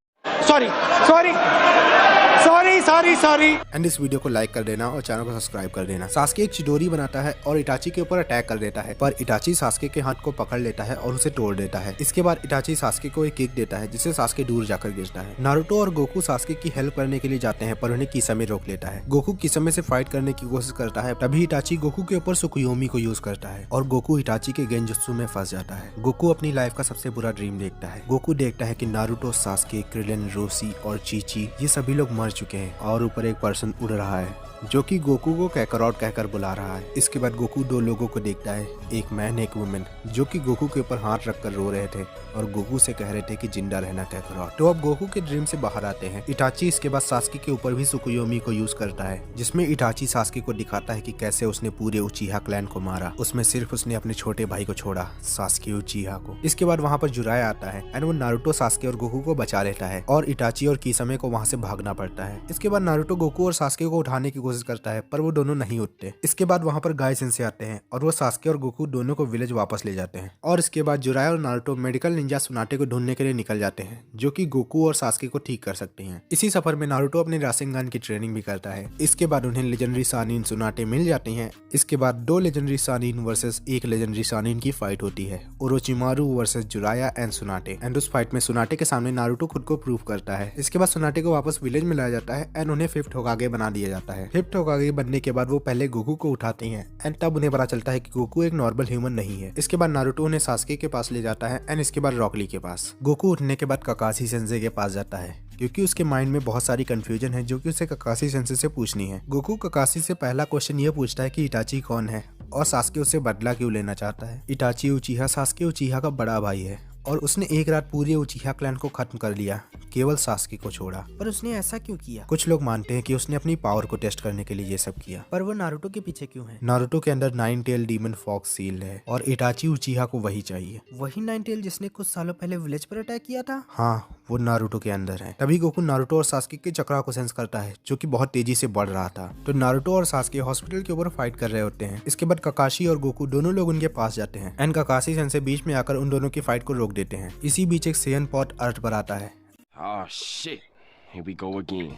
सॉरी एंड इस वीडियो को लाइक कर देना और चैनल को सब्सक्राइब कर देना। सास्के एक चिडोरी बनाता है और इटाची के ऊपर अटैक कर देता है, पर इटाची सास्के के हाथ को पकड़ लेता है और उसे तोड़ देता है। इसके बाद इटाची सास्के को एक किक देता है जिससे सास्के दूर जाकर गिरता है। नारुतो और गोकू सास्के की हेल्प करने के लिए जाते हैं, पर उन्हें कीसमे रोक लेता है। गोकू कीसमे से फाइट करने की कोशिश करता है, तभी इटाची गोकू के ऊपर सुकुयोमी को यूज करता है और गोकू इटाची के गेंजुत्सु में फंस जाता है। गोकू अपनी लाइफ का सबसे बुरा ड्रीम देखता है। गोकू देखता है कि नारुतो, सास्के, क्रिलिन, रोसी और चीची ये सभी लोग मर चुके हैं और ऊपर एक पर्सन उड़ रहा है जो कि गोकू को कैकरॉट कहकर बुला रहा है। इसके बाद गोकू दो लोगों को देखता है, एक मैन एक वुमेन, जो कि गोकू के ऊपर हाथ रखकर रो रहे थे और गोकू से कह रहे थे कि जिंदा रहना कैकरॉट। तो अब गोकू के ड्रीम से बाहर आते हैं। इटाची इसके बाद सास्के के ऊपर भी सुकुयोमी को यूज करता है, जिसमें इटाची सास्के को दिखाता है कि कैसे उसने पूरे उचिहा क्लैन को मारा। उसमें सिर्फ उसने अपने छोटे भाई को छोड़ा, सास्के उचिहा को। इसके बाद वहाँ पर जुराया आता है एंड वो नारुतो, सास्के और गोकू को बचा लेता है और इटाची और कीसमे को वहाँ से भागना पड़ता है। इसके बाद नारुतो गोकू और सास्के को उठाने की कोशिश करता है, पर वो दोनों नहीं उठते। इसके बाद वहाँ पर गाय सेंसे आते हैं और वो सास्के और गोकू दोनों को विलेज वापस ले जाते हैं। और इसके बाद जुराया और नारुतो मेडिकल निंजा सुनाटे को ढूंढने के लिए निकल जाते हैं, जो कि गोकू और सास्के को ठीक कर सकते हैं। इसी सफर में नारुतो अपने रासेंगन की ट्रेनिंग भी करता है। इसके बाद उन्हें लेजेंडरी सानिन सुनाटे मिल जाती हैं। इसके बाद 2 legendary Sannin versus 1 legendary Sannin की फाइट होती है, ओरोचिमारू वर्सेस जुराया एंड सुनाटे। एंड उस फाइट में सुनाटे के सामने नारुतो खुद को प्रूव करता है। इसके बाद सुनाटे को वापस विलेज में लाया जाता है एंड उन्हें फिफ्थ होकागे बना दिया जाता है। फिफ्थ होकागे बनने के बाद वो पहले गोकू को उठाते हैं एंड तब उन्हें पता चलता है कि गोकू एक नॉर्मल ह्यूमन नहीं है। इसके बाद नारुतो उन्हें सास्के के पास ले जाता है एंड इसके बाद रॉक ली के पास। गोकू उठने के बाद ककाशी सेंसे के पास जाता है क्योंकि उसके माइंड में बहुत सारी कंफ्यूजन है जो कि उसे ककाशी सेंसे से पूछनी है। गोकू ककाशी से पहला क्वेश्चन ये पूछता है कि इटाची कौन है और सास्के उससे बदला क्यों लेना चाहता है। इटाची उचिहा सास्के उचिहा का बड़ा भाई है और उसने एक रात पूरे उचिहा क्लैन को खत्म कर लिया, केवल सास्के को छोड़ा। पर उसने ऐसा क्यों किया? कुछ लोग मानते हैं कि उसने अपनी पावर को टेस्ट करने के लिए ये सब किया। पर वो नारुतो के पीछे क्यों है? नारुतो के अंदर 9 टेल डीमन फॉक्स सील है और इटाची उचिहा को वही चाहिए। वही 9 टेल जिसने कुछ सालों पहले विलेज पर अटैक किया था? हाँ, वो नारुतो के अंदर है। तभी गोकू नारुतो और सास्के के चक्रा को सेंस करता है जो कि बहुत तेजी से बढ़ रहा था। तो नारुतो और सास्के हॉस्पिटल के ऊपर फाइट कर रहे होते हैं। इसके बाद ककाशी और गोकू दोनों लोग उनके पास जाते हैं एंड ककाशी सेंसे बीच में आकर उन दोनों की फाइट को रोक देते हैं। इसी बीच एक सेयन पॉट अर्थ पर आता है। Oh shit. Here we go again.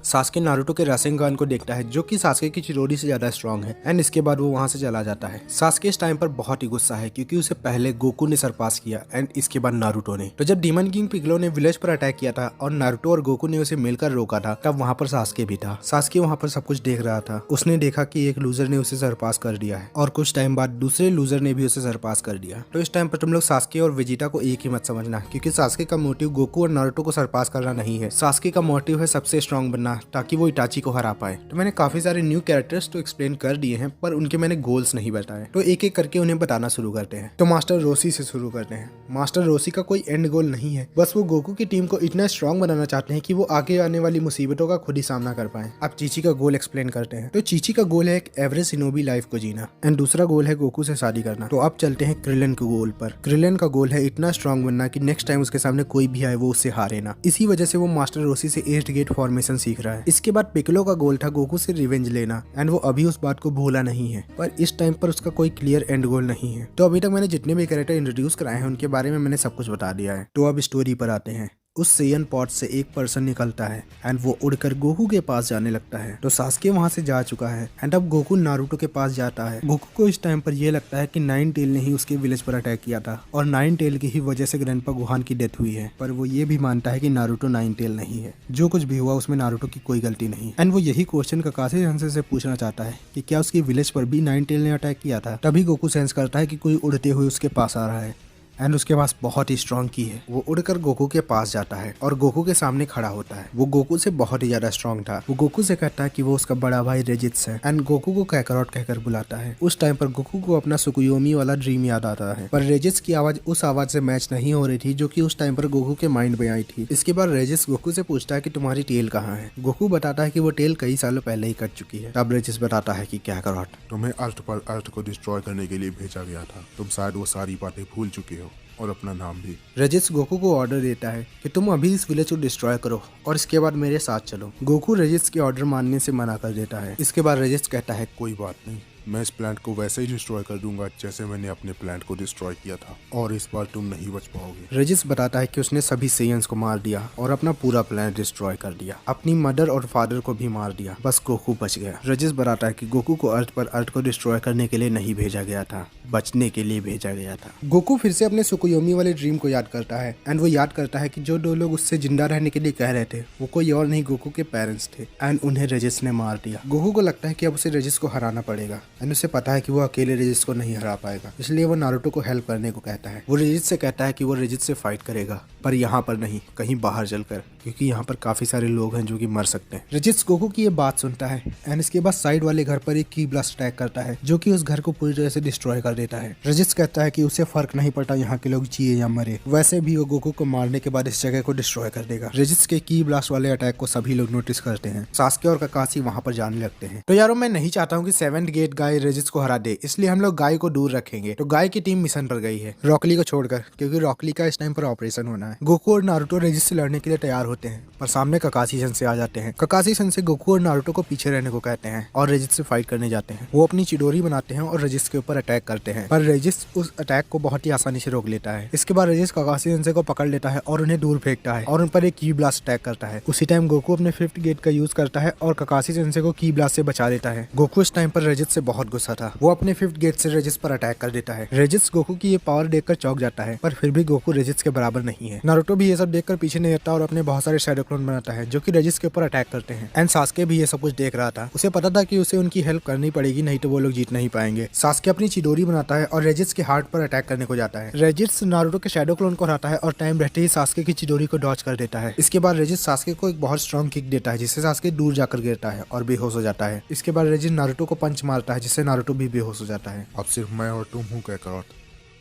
Sasuke Naruto के रासेंगान को देखता है जो कि सास्के की चिरोरी से ज्यादा स्ट्रांग है एंड इसके बाद वो वहां से चला जाता है। सास्के इस टाइम पर बहुत ही गुस्सा है क्योंकि उसे पहले गोकू ने सरपास किया एंड इसके बाद नारुतो ने। तो जब डीमन किंग पिगलो ने विलेज पर अटैक किया था और नारुतो और गोकू ने उसे मिलकर रोका था तब वहां पर सास्के भी था। सास्के वहां पर सब कुछ देख रहा था। उसने देखा कि एक लूजर ने उसे सरपास कर दिया है और कुछ टाइम बाद दूसरे लूजर ने भी उसे सरपास कर दिया। तो इस टाइम पर तुम लोग सास्के और वेजिटा को एक ही मत समझना क्योंकि सास्के का मोटिव गोकू और नारुतो को सरपास करना नहीं है। सास्के का मोटिव है सबसे स्ट्रांग बनना ताकि वो इटाची को हरा पाए। तो मैंने काफी सारे न्यू कैरेक्टर्स तो एक्सप्लेन कर दिए हैं पर उनके मैंने गोल्स नहीं बताए, तो एक एक करके उन्हें बताना शुरू करते हैं। तो मास्टर रोसी से शुरू करते हैं। मास्टर रोसी का कोई एंड गोल नहीं है, बस वो गोकू की टीम को इतना स्ट्रांग बनाना चाहते हैं कि वो आगे आने वाली मुसीबतों का खुद ही सामना कर पाए। अब चीची का गोल एक्सप्लेन करते हैं। तो चीची का गोल है एक एवरेज शिनोबी लाइफ को जीना एंड दूसरा गोल है गोकू से शादी करना। तो अब चलते हैं क्रिलन के गोल पर। क्रिलन का गोल है इतना स्ट्रांग बनना कि नेक्स्ट टाइम उसके सामने कोई भी आए वो उससे हारे ना। इसी वजह से वो मास्टर रोसी से 8 गेट फॉर्मेशन सीख रहा है। इसके बाद पिकलो का गोल था गोकू से रिवेंज लेना एंड वो अभी उस बात को भूला नहीं है, पर इस टाइम पर उसका कोई क्लियर एंड गोल नहीं है। तो अभी तक मैंने जितने भी कैरेक्टर इंट्रोड्यूस कराए हैं उनके बारे में मैंने सब कुछ बता दिया है। तो अब स्टोरी पर आते हैं। उस सेयन पॉट से एक पर्सन निकलता है एंड वो उड़कर गोकू के पास जाने लगता है। तो सास्के वहां से जा चुका है एंड अब गोकू नारुतो के पास जाता है। गोकू को इस टाइम पर यह लगता है कि 9 टेल ने ही उसके विलेज पर अटैक किया था और 9 टेल की ही वजह से ग्रैंडपा गुहान की डेथ हुई है, पर वो ये भी मानता है कि नारुतो 9 टेल नहीं है। जो कुछ भी हुआ उसमें नारुतो की कोई गलती नहीं एंड वो यही क्वेश्चन ककाशी सेंसे से पूछना चाहता है कि क्या उसकी विलेज पर भी 9 टेल ने अटैक किया था। तभी गोकू सेंस करता है कि कोई उड़ते हुए उसके पास आ रहा है एंड उसके पास बहुत ही स्ट्रांग की है। वो उड़कर गोकू के पास जाता है और गोकू के सामने खड़ा होता है। वो गोकू से बहुत ही ज्यादा स्ट्रांग था। वो गोकू से कहता है कि वो उसका बड़ा भाई रेजित्स है एंड गोकू को कैकरॉट कहकर बुलाता है। उस टाइम पर गोकू को अपना सुकुयोमी वाला ड्रीम याद आता है, पर रेजित्स की आवाज उस आवाज से मैच नहीं हो रही थी जो कि उस टाइम पर गोकू के माइंड में आई थी। इसके बाद रेजित्स गोकू से पूछता है कि तुम्हारी टेल कहाँ है। गोकू बताता है कि वो टेल कई सालों पहले ही कट चुकी है। तब रेजित्स बताता है कि कैकरॉट, तुम्हें अर्थ पर अर्थ को डिस्ट्रॉय करने के लिए भेजा गया था। तुम शायद वो सारी बातें भूल चुके हो और अपना नाम भी। रेजित्स गोकू को ऑर्डर देता है कि तुम अभी इस विलेज को डिस्ट्रॉय करो और इसके बाद मेरे साथ चलो। गोकू रेजित्स के ऑर्डर मानने से मना कर देता है। इसके बाद रेजित्स कहता है कोई बात नहीं, मैं इस प्लांट को वैसे ही डिस्ट्रॉय कर दूंगा जैसे मैंने अपने प्लांट को डिस्ट्रॉय किया था और इस बार तुम नहीं बच पाओगे। रेजित्स बताता है कि उसने सभी सेयंस को मार दिया और अपना पूरा प्लान डिस्ट्रॉय कर दिया। अपनी मदर और फादर को भी मार दिया, बस गोकू बच गया। रेजित्स बताता है कि गोकू को अर्थ पर अर्थ को डिस्ट्रॉय करने के लिए नहीं भेजा गया था, बचने के लिए भेजा गया था। गोकू फिर से अपने सुकुयोमी वाले ड्रीम को याद करता है एंड वो याद करता है कि जो 2 लोग उससे जिंदा रहने के लिए कह रहे थे वो कोई और नहीं गोकू के पेरेंट्स थे एंड उन्हें रेजित्स ने मार दिया। गोकू को लगता है कि अब उसे रेजित्स को हराना पड़ेगा एंड उसे पता है कि वो अकेले रेजित्स को नहीं हरा पाएगा, इसलिए वो नारुतो को हेल्प करने को कहता है। वो रेजित्स से कहता है कि वो रेजित्स से फाइट करेगा, पर यहाँ पर नहीं, कहीं बाहर चलकर, क्योंकि यहाँ पर काफी सारे लोग हैं जो कि मर सकते हैं। रेजित्स गोकू की ये बात सुनता है एंड इसके बाद साइड वाले घर पर एक की ब्लास्ट अटैक करता है जो कि उस घर को पूरी तरह से डिस्ट्रॉय कर देता है। रेजित्स कहता है कि उसे फर्क नहीं पड़ता यहाँ के लोग जिए या मरे, वैसे भी वो गोकू को मारने के बाद इस जगह को डिस्ट्रॉय कर देगा। रेजित्स के की ब्लास्ट वाले अटैक को सभी लोग नोटिस करते हैं। सास्के और ककाशी वहाँ पर जाने लगते हैं। तो यारो मैं नहीं चाहता हूँ कि 7th गेट गाय रेजित्स को हरा दे, इसलिए हम लोग गाय को दूर रखेंगे। तो गाय की टीम मिशन पर गई है रॉकली को छोड़कर, क्योंकि रॉकली का इस टाइम पर ऑपरेशन होना है। गोकू और नारुतो रेजित्स से लड़ने के लिए तैयार होते हैं, पर सामने ककाशी सेंसे आ जाते हैं। ककाशी सेंसे गोकू और नारुतो को पीछे रहने को कहते हैं और रेजित्स से फाइट करने जाते हैं। वो अपनी चिडोरी बनाते हैं और रेजित्स के ऊपर अटैक करते हैं, पर रेजित्स उस अटैक को बहुत ही आसानी से रोक लेता है। इसके बाद रेजित्स ककाशी सेंसे को पकड़ लेता है और उन्हें दूर फेंकता है और उन पर एक की ब्लास्ट अटैक करता है। उसी टाइम गोकू अपने 5th गेट का यूज करता है और ककाशी सेंसे को की ब्लास्ट से बचा लेता है। गोकू इस टाइम पर रेजित्स से बहुत गुस्सा था। वो अपने 5th गेट से रेजिस पर अटैक कर देता है। रेजिस गोकू की ये पावर देखकर चौंक जाता है, पर फिर भी गोकू रेजिस के बराबर नहीं है। नारुतो भी ये सब देखकर पीछे नहीं हटता और अपने बहुत सारे शैडो क्लोन बनाता है जो कि रेजिस के ऊपर अटैक करते हैं। एंड सास्के भी ये सब कुछ देख रहा था। उसे पता था कि उसे उनकी हेल्प करनी पड़ेगी, नहीं तो वो लोग जीत नहीं पाएंगे। सास्के अपनी चिडोरी बनाता है और रेजिस के हार्ट पर अटैक करने को जाता है। रेजिस नारुतो के शैडो क्लोन को हराता है और टाइम रहते ही सास्के की चिडोरी को डॉच कर देता है। इसके बाद रेजिस सास्के को एक बहुत स्ट्रॉन्ग किक देता है जिससे सास्के दूर जाकर गिरता है और बेहोश हो जाता है। इसके बाद रेजिस नारुतो को पंच मारता है जिससे नारुतो भी बेहोश हो जाता है। अब सिर्फ मैं और तुम हूँ काकारोट,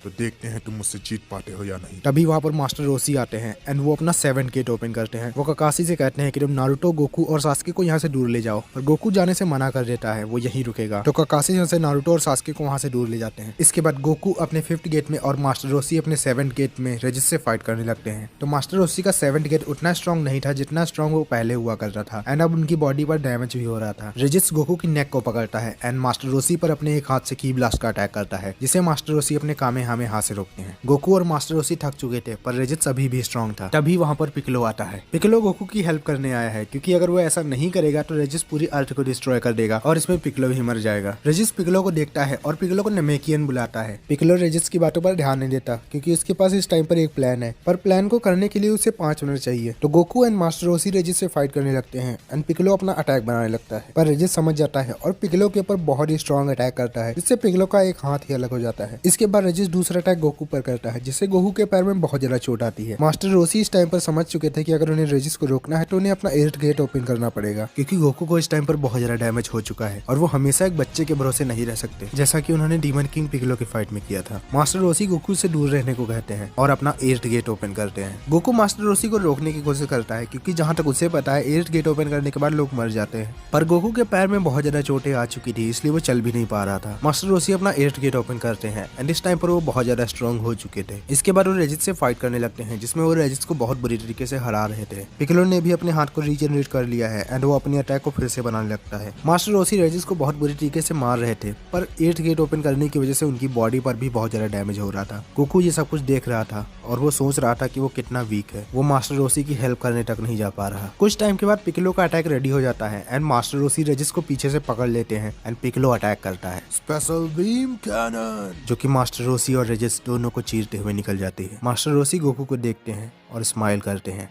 तो देखते हैं तुम मुझसे जीत पाते हो या नहीं। तभी वहाँ पर मास्टर रोसी आते हैं एंड वो अपना 7th गेट ओपन करते हैं। वो ककाशी से कहते हैं कि तुम नारुतो, गोकू और सास्के को यहाँ से दूर ले जाओ, पर गोकू जाने से मना कर देता है, वो यहीं रुकेगा। तो ककाशी यहाँ से नारुतो और सास्के को वहाँ से दूर ले जाते हैं। इसके बाद गोकू अपने 5th गेट में और मास्टर रोसी अपने 7th गेट में रेजिस से फाइट करने लगते हैं। तो मास्टर रोसी का 7th गेट उतना स्ट्रॉन्ग नहीं था जितना स्ट्रॉन्ग वो पहले हुआ करता था एंड अब उनकी बॉडी पर डैमेज भी हो रहा था। रेजिस गोकू की नेक को पकड़ता है एंड मास्टर रोसी पर अपने एक हाथ से की ब्लास्ट का अटैक करता है जिसे मास्टर रोसी अपने कामेहामे हाथ से रोकते हैं। गोकू और मास्टर रोसी थक चुके थे पर रेजिस अभी भी स्ट्रॉन्ग था। तभी वहाँ पर पिकलो आता है। पिकलो गोकू की हेल्प करने आया है क्योंकि अगर वो ऐसा नहीं करेगा तो रेजिस पूरी अर्थ को डिस्ट्रॉय कर देगा और इसमें पिकलो भी मर जाएगा। रेजिस पिकलो को देखता है और पिकलो को नमेकियन बुलाता है। पिकलो रेजिस की बातों पर ध्यान नहीं देता क्योंकि उसके पास इस टाइम पर एक प्लान है, पर प्लान को करने के लिए उसे 5 मिनट चाहिए। तो गोकू एंड मास्टर रोसी रेजिस से फाइट करने लगते हैं एंड पिकलो अपना अटैक बनाने लगता है, पर रेजिस समझ जाता है और पिकलो के ऊपर बहुत ही स्ट्रॉन्ग अटैक करता है जिससे पिकलो का एक हाथ ही अलग हो जाता है। इसके बाद रेजिस दूसरा अटैक गोकू पर करता है जिससे गोकू के पैर में बहुत ज्यादा चोट आती है। मास्टर रोसी इस टाइम पर समझ चुके थे कि अगर उन्हें रेजिस को रोकना है तो उन्हें अपना 8th गेट ओपन करना पड़ेगा क्योंकि गोकू को इस टाइम पर बहुत ज्यादा डैमेज हो चुका है और वो हमेशा एक बच्चे के भरोसे नहीं रह सकते, जैसा कि उन्होंने डीमन किंग पिकलो की फाइट में किया था। मास्टर रोसी गोकू से दूर रहने को कहते हैं और अपना 8th गेट ओपन करते हैं। गोकू मास्टर रोसी को रोकने की कोशिश करता है क्योंकि जहाँ तक उसे पता है 8th गेट ओपन करने के बाद लोग मर जाते हैं, पर गोकू के पैर में बहुत ज्यादा चोटें आ चुकी थी इसलिए वो चल भी नहीं पा रहा था। मास्टर रोसी अपना 8th गेट ओपन करते हैं एंड इस टाइम पर वो बहुत ज्यादा स्ट्रॉन्ग हो चुके थे। इसके बाद वो रेजिस से फाइट करने लगते हैं जिसमें वो रेजिस को बहुत बुरी तरीके से हरा रहे थे। पिकलो ने भी अपने हाथ को रीजनरेट कर लिया है एंड वो अपनी अटैक को फिर से बनाने लगता है। मास्टर रोसी रेजिस को बहुत बुरी तरीके से मार रहे थे पर 8th गेट ओपन करने की वजह से उनकी बॉडी पर भी बहुत ज्यादा डैमेज हो रहा था। गोकू ये सब कुछ देख रहा था और वो सोच रहा था कि वो कितना वीक है, वो मास्टर रोसी की हेल्प करने तक नहीं जा पा रहा। कुछ टाइम के बाद पिकलो का अटैक रेडी हो जाता है एंड मास्टर रोसी रेजिस को पीछे से पकड़ लेते हैं एंड पिकलो अटैक करता है। स्पेशल बीम कैनन, जो कि मास्टर रोसी और रेजिस दोनों को चीरते हुए निकल जाती है। मास्टर रोसी गोकू को देखते हैं और स्माइल करते हैं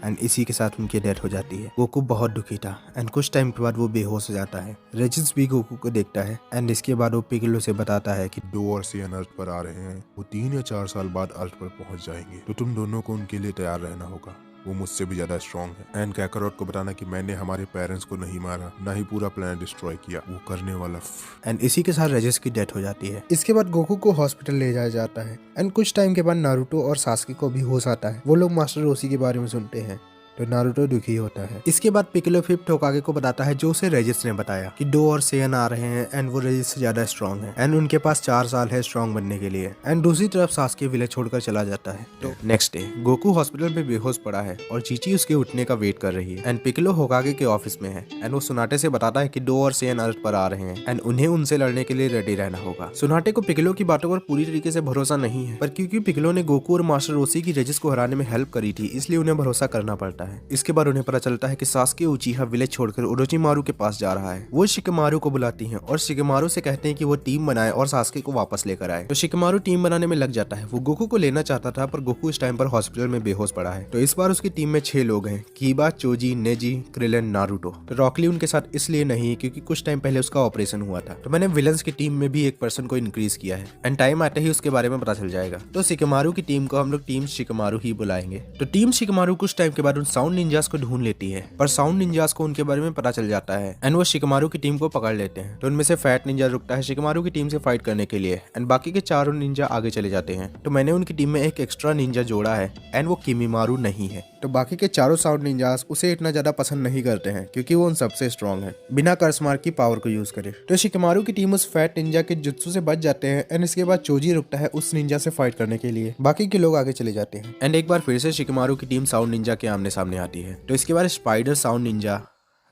एंड इसी के साथ उनकी डेथ हो जाती है। गोकू बहुत दुखी था एंड कुछ टाइम के बाद वो बेहोश हो जाता है। रेजिस भी गोकू को देखता है एंड इसके बाद वो पिकलो से बताता है कि डो और सियन अर्थ पर आ रहे हैं। वो 3 या 4 साल बाद अर्थ पर पहुंच जाएंगे, तो तुम दोनों को उनके लिए तैयार रहना होगा। वो मुझसे भी ज्यादा स्ट्रॉन्ग है। एंड काकारोट को बताना कि मैंने हमारे पेरेंट्स को नहीं मारा, ना ही पूरा प्लान डिस्ट्रॉय किया, वो करने वाला। एंड इसी के साथ रेजिस की डेथ हो जाती है। इसके बाद गोकू को हॉस्पिटल ले जाया जाता है एंड कुछ टाइम के बाद नारुतो और सास्के को भी होश आता है। वो लोग मास्टर रोसी के बारे में सुनते हैं तो नारुतो दुखी होता है। इसके बाद पिकलो 5th होकागे को बताता है जो उसे रेजिस ने बताया कि डो और सेयन आ रहे हैं एंड वो रेजिस से ज्यादा स्ट्रॉन्ग है एंड उनके पास 4 साल है स्ट्रॉन्ग बनने के लिए। एंड दूसरी तरफ सास्के विलेज छोड़कर चला जाता है। तो नेक्स्ट डे गोकू हॉस्पिटल में बेहोश पड़ा है और चीची उसके उठने का वेट कर रही है एंड पिकलो होकागे के ऑफिस में है एंड वो सुनाटे से बताता है कि डो और सेयन अर्थ पर आ रहे हैं एंड उन्हें उनसे लड़ने के लिए रेडी रहना होगा। सुनाटे को पिकलो की बातों पर पूरी तरीके से भरोसा नहीं है, पर क्योंकि पिकलो ने गोकू और मास्टर रोसी की रेजिस को हराने में हेल्प करी थी इसलिए उन्हें भरोसा करना पड़ता है। इसके बाद उन्हें पता चलता है कि सास्के उचीहा विलेज छोड़कर ओरोचिमारू के पास जा रहा है। वो शिकमारू को बुलाती हैं और शिकमारू से कहते हैं कि वो टीम बनाए और सास्के को वापस लेकर आए। तो शिकमारू टीम बनाने में लग जाता है। वो गोकू को लेना चाहता था पर गोकू इस टाइम पर हॉस्पिटल में बेहोश पड़ा है। तो इस बार उसकी टीम में 6 लोग हैं, कीबा, चोजी, नेजी, क्रिलन, नारुतो। तो रॉकली उनके साथ इसलिए नहीं क्योंकि कुछ टाइम पहले उसका ऑपरेशन हुआ था। तो मैंने विलन्स की टीम में भी एक पर्सन को इंक्रीज किया है एंड टाइम आते ही उसके बारे में पता चल जाएगा। तो शिकमारू की टीम को हम लोग टीम शिकमारू ही बुलाएंगे। तो टीम शिकमारू कुछ टाइम के बाद उन साउंड निंजास को ढूंढ लेती है, पर साउंड निंजास को उनके बारे में पता चल जाता है एंड वो शिकमारू की टीम को पकड़ लेते हैं। तो उनमें से फैट निंजा रुकता है शिकमारू की टीम से फाइट करने के लिए एंड बाकी के 4 निंजा आगे चले जाते हैं। तो मैंने उनकी टीम में एक एक्स्ट्रा निंजा जोड़ा है एंड वो किमीमारू नहीं है। तो बाकी के 4 साउंड निंजास उसे इतना ज्यादा पसंद नहीं करते हैं क्योंकि वो उन सबसे स्ट्रॉन्ग है बिना कर्स मार्क की पावर को यूज करे। तो शिकमारू की टीम उस फैट निंजा के जुत्सु से बच जाते हैं एंड इसके बाद चोजी रुकता है उस निंजा से फाइट करने के लिए। बाकी के लोग आगे चले जाते हैं एंड एक बार फिर से शिकमारू की टीम साउंड निंजा के आमने सामने आती है। तो इसके बाद स्पाइडर, साउंड निंजा,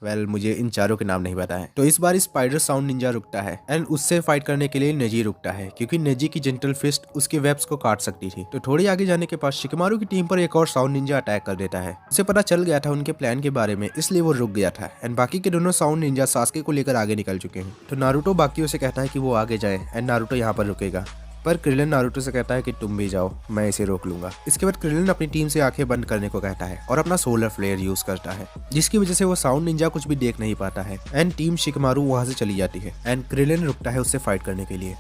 वेल मुझे इन चारों के नाम नहीं पता है। तो इस बार स्पाइडर साउंड निंजा रुकता है एंड उससे फाइट करने के लिए नेजी रुकता है क्योंकि नेजी की जेंटल फिस्ट उसके वेब्स को काट सकती थी। तो थोड़ी आगे जाने के पास शिकमारू की टीम पर एक और साउंड निंजा अटैक कर देता है। उसे पता चल गया था उनके प्लान के बारे में, इसलिए वो रुक गया था एंड बाकी के दोनों साउंड निंजा सास्के को लेकर आगे निकल चुके हैं। तो नारुतो बाकियों से कहता है कि वो आगे जाए एंड नारुतो यहाँ पर रुकेगा, पर क्रिलन नारुतो से कहता है कि तुम भी जाओ, मैं इसे रोक लूंगा। इसके बाद क्रिलन अपनी टीम से आंखें बंद करने को कहता है और अपना सोलर फ्लेयर यूज करता है, जिसकी वजह से वो साउंड निंजा कुछ भी देख नहीं पाता है एंड टीम शिकमारू वहां से चली जाती है एंड क्रिलन रुकता है उससे फाइट करने के लिए।